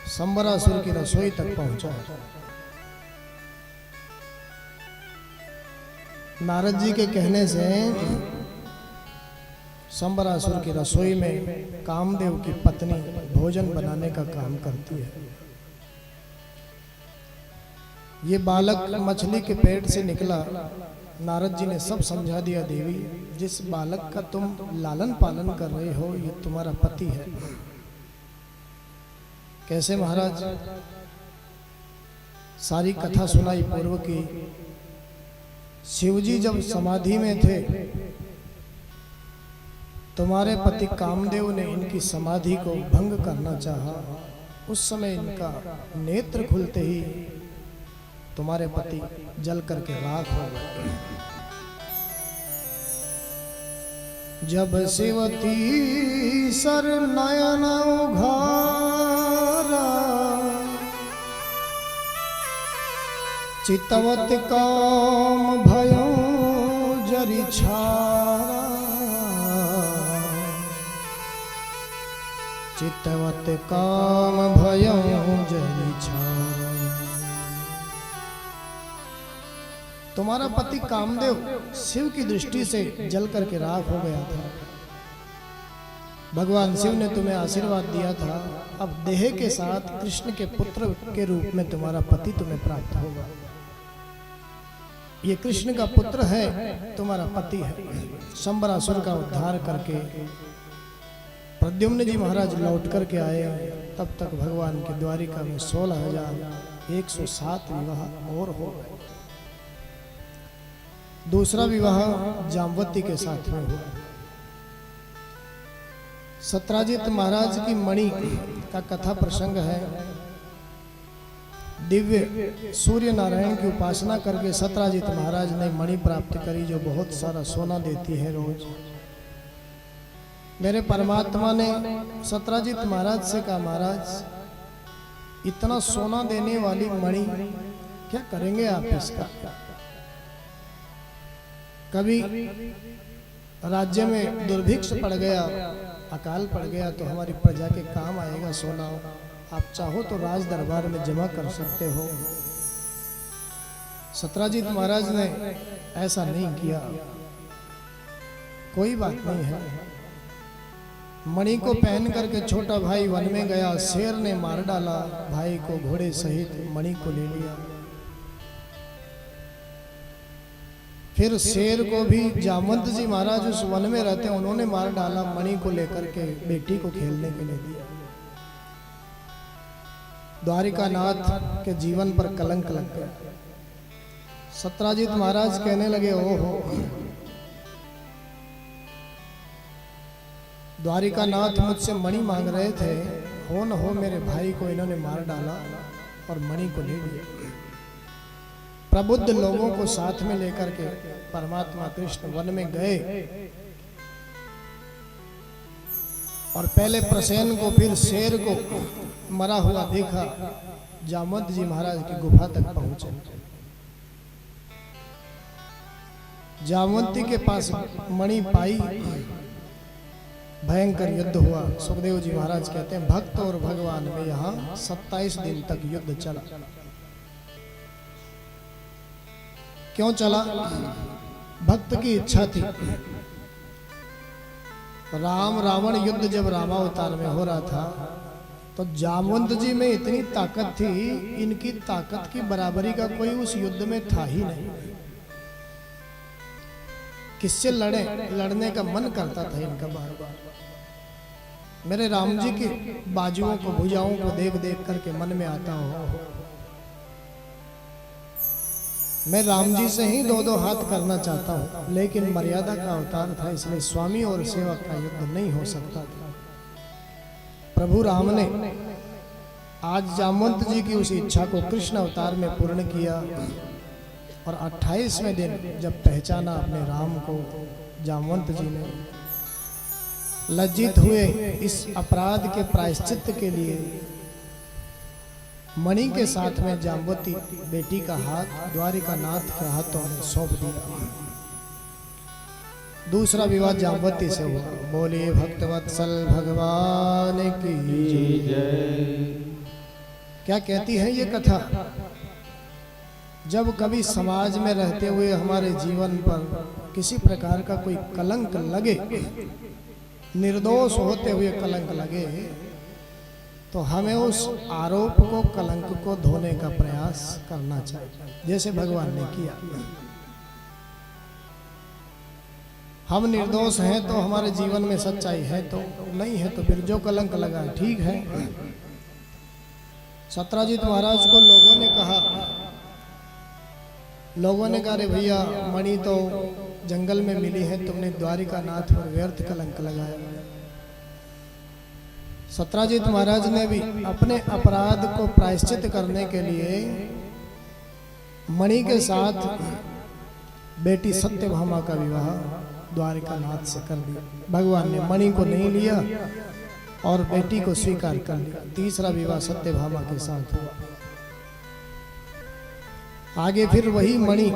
S1: संबरासुर की रसोई तक पहुंचा। नारद जी के कहने से संबरासुर की रसोई में कामदेव की पत्नी भोजन बनाने का काम करती है। ये बालक मछली के पेट से निकला। नारद जी ने सब समझा दिया, देवी जिस बालक का तुम लालन पालन कर रहे हो ये तुम्हारा पति है। कैसे महाराज? सारी कथा सुनाई पूर्व की। शिवजी जब समाधि में थे तुम्हारे पति कामदेव ने इनकी समाधि को भंग करना चाहा। उस समय इनका नेत्र खुलते ही तुम्हारे पति जल करके राख हो गए। जब शिवती सर नयन उघारा चितवत काम भयो जरि छारा। चितवत काम भयो जरि छारा। तुम्हारा पति कामदेव शिव की दृष्टि से जल करके राख हो गया था। भगवान शिव ने तुम्हें आशीर्वाद दिया था, अब देह के साथ कृष्ण के पुत्र के रूप में तुम्हारा पति तुम्हें प्राप्त होगा। ये कृष्ण का पुत्र है, तुम्हारा पति है। संबरासुर का उद्धार करके प्रद्युम्न जी महाराज लौट करके आए। तब तक भगवान के द्वारिका में 16,107 विवाह और हो गए। दूसरा विवाह जामवती के साथ में हुआ। सत्राजित महाराज की मणि का कथा प्रसंग है। दिव्य सूर्य नारायण की उपासना करके सत्राजित महाराज ने मणि प्राप्त करी जो बहुत सारा सोना देती है रोज। मेरे परमात्मा ने सत्राजित महाराज से कहा, महाराज इतना सोना देने वाली मणि क्या करेंगे आप इसका? कभी राज्य में दुर्भिक्ष पड़ गया, अकाल पड़ गया तो हमारी प्रजा के काम आएगा सोना। आप चाहो तो राज दरबार में जमा कर सकते हो। सत्राजित महाराज ने ऐसा नहीं किया। कोई बात नहीं है। मणि को पहन करके छोटा भाई वन में गया, शेर ने मार डाला भाई को, घोड़े सहित मणि को ले लिया। फिर शेर को भी जामवंत जी महाराज उस वन में रहते हैं, उन्होंने मार डाला, मणि को लेकर के बेटी को खेलने के लिए दिया। द्वारिकानाथ के जीवन पर कलंक लग गया। सत्राजित महाराज कहने लगे, ओहो, द्वारिकानाथ मुझसे मणि मांग रहे थे, हो न हो मेरे भाई को इन्होंने मार डाला और मणि को ले लिया। प्रबुद्ध लोगों को साथ में लेकर के परमात्मा कृष्ण वन में गए और पहले प्रसेन को फिर शेर को मरा हुआ देखा। जामवंत जी महाराज की गुफा तक पहुंचे। जामवंती के पास मणि पाई, भयंकर युद्ध हुआ। सुखदेव जी महाराज कहते हैं, भक्त और भगवान में यहाँ 27 दिन तक युद्ध चला। क्यों चला? भक्त की इच्छा थी। राम रावण युद्ध जब रामावतार में हो रहा था तो जामवंत जी में इतनी ताकत थी, इनकी ताकत की बराबरी का कोई उस युद्ध में था ही नहीं। किससे लड़ने का मन करता था इनका बार बार। मेरे राम जी की बाजुओं को, भुजाओं को देख देख करके मन में आता हो, मैं राम जी से ही 2-2 हाथ करना चाहता हूं, लेकिन मर्यादा का अवतार था, इसलिए स्वामी और सेवक का युद्ध नहीं हो सकता था। प्रभु राम ने आज जामवंत जी की उस इच्छा को कृष्ण अवतार में पूर्ण किया और 28वें दिन जब पहचाना अपने राम को जामवंत जी ने, लज्जित हुए। इस अपराध के प्रायश्चित के लिए मणि के साथ में जाम्बवती बेटी का हाथ द्वारिकानाथ के हाथों में सौंप दिया। दूसरा विवाह जाम्बवती से हुआ। बोलिए भक्तवत्सल भगवान की जय। क्या कहती है ये कथा? जब कभी समाज में रहते हुए हमारे जीवन पर किसी प्रकार का कोई कलंक लगे, निर्दोष होते हुए कलंक लगे, तो हमें उस आरोप को, कलंक को धोने का प्रयास करना चाहिए, जैसे भगवान ने किया। हम निर्दोष हैं तो हमारे जीवन में सच्चाई है, तो नहीं है तो फिर जो कलंक लगा ठीक है। सत्राजित महाराज को लोगों ने कहा, अरे भैया मणि तो जंगल में मिली है, तुमने द्वारिकानाथ पर व्यर्थ कलंक लगाया। सत्राजित महाराज ने भी अपने अपराध को प्रायश्चित करने के लिए मणि के साथ बेटी सत्यभामा का विवाह द्वारिकानाथ से कर दिया। भगवान ने मणि को नहीं लिया और बेटी को स्वीकार कर लिया। तीसरा विवाह सत्यभामा के साथ हुआ। आगे फिर वही मणि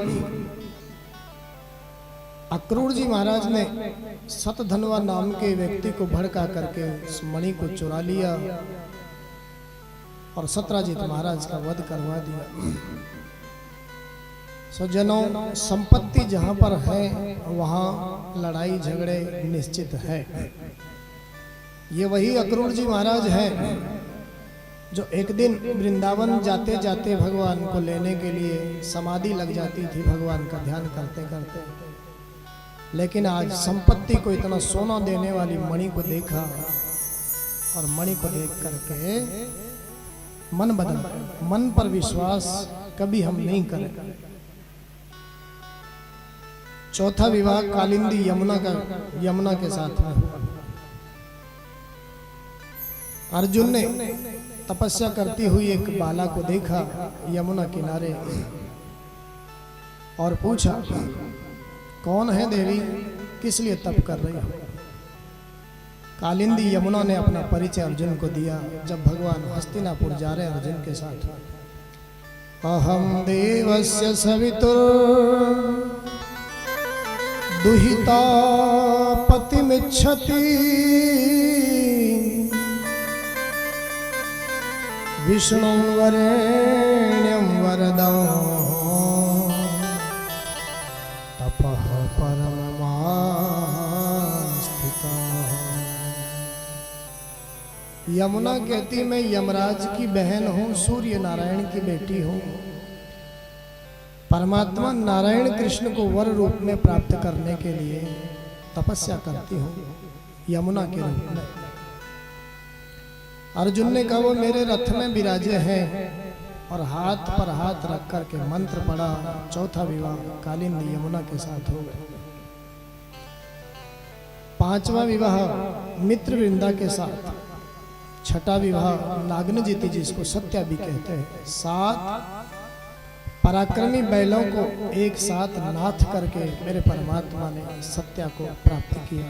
S1: अक्रूर जी महाराज ने सतधनवा नाम के व्यक्ति को भड़का करके उस मणि को चुरा लिया और सत्राजित महाराज का वध करवा दिया। सज्जनों, संपत्ति जहां पर है वहां लड़ाई झगड़े निश्चित है। ये वही अक्रूर जी महाराज हैं जो एक दिन वृंदावन जाते जाते भगवान को लेने के लिए समाधि लग जाती थी भगवान का ध्यान करते करते, लेकिन आज संपत्ति को इतना सोना देने वाली मणि को देखा और मणि को देख करके मन बदल गया। मन पर विश्वास कभी हम नहीं करें। चौथा विवाह कालिंदी यमुना के साथ में हुआ। अर्जुन ने तपस्या करती हुई एक बाला को देखा यमुना किनारे और पूछा, कौन है देवी, किस लिए तप कर रही हो? कालिंदी यमुना ने अपना परिचय अर्जुन को दिया। जब भगवान हस्तिनापुर जा रहे अर्जुन के साथ, अहम देवस्य सवितुर दुहिता पतिमिच्छति विष्णु वरेण्यं वरदं तपः परममास्थितः। यमुना कहती, मैं यमराज की बहन हूँ, सूर्य नारायण की बेटी हूँ, परमात्मा नारायण कृष्ण को वर रूप में प्राप्त करने के लिए तपस्या करती हूँ यमुना के रूप में। अर्जुन ने कहा वो मेरे रथ में विराजे हैं, और हाथ पर हाथ रख करके मंत्र पढ़ा। चौथा विवाह कालिंदी यमुना के साथ हो गया। पांचवा विवाह मित्र वृंदा के साथ। छठा विवाह नागनजीति जिसको सत्या भी कहते हैं। 7 पराक्रमी बैलों को एक साथ नाथ करके मेरे परमात्मा ने सत्या को प्राप्त किया।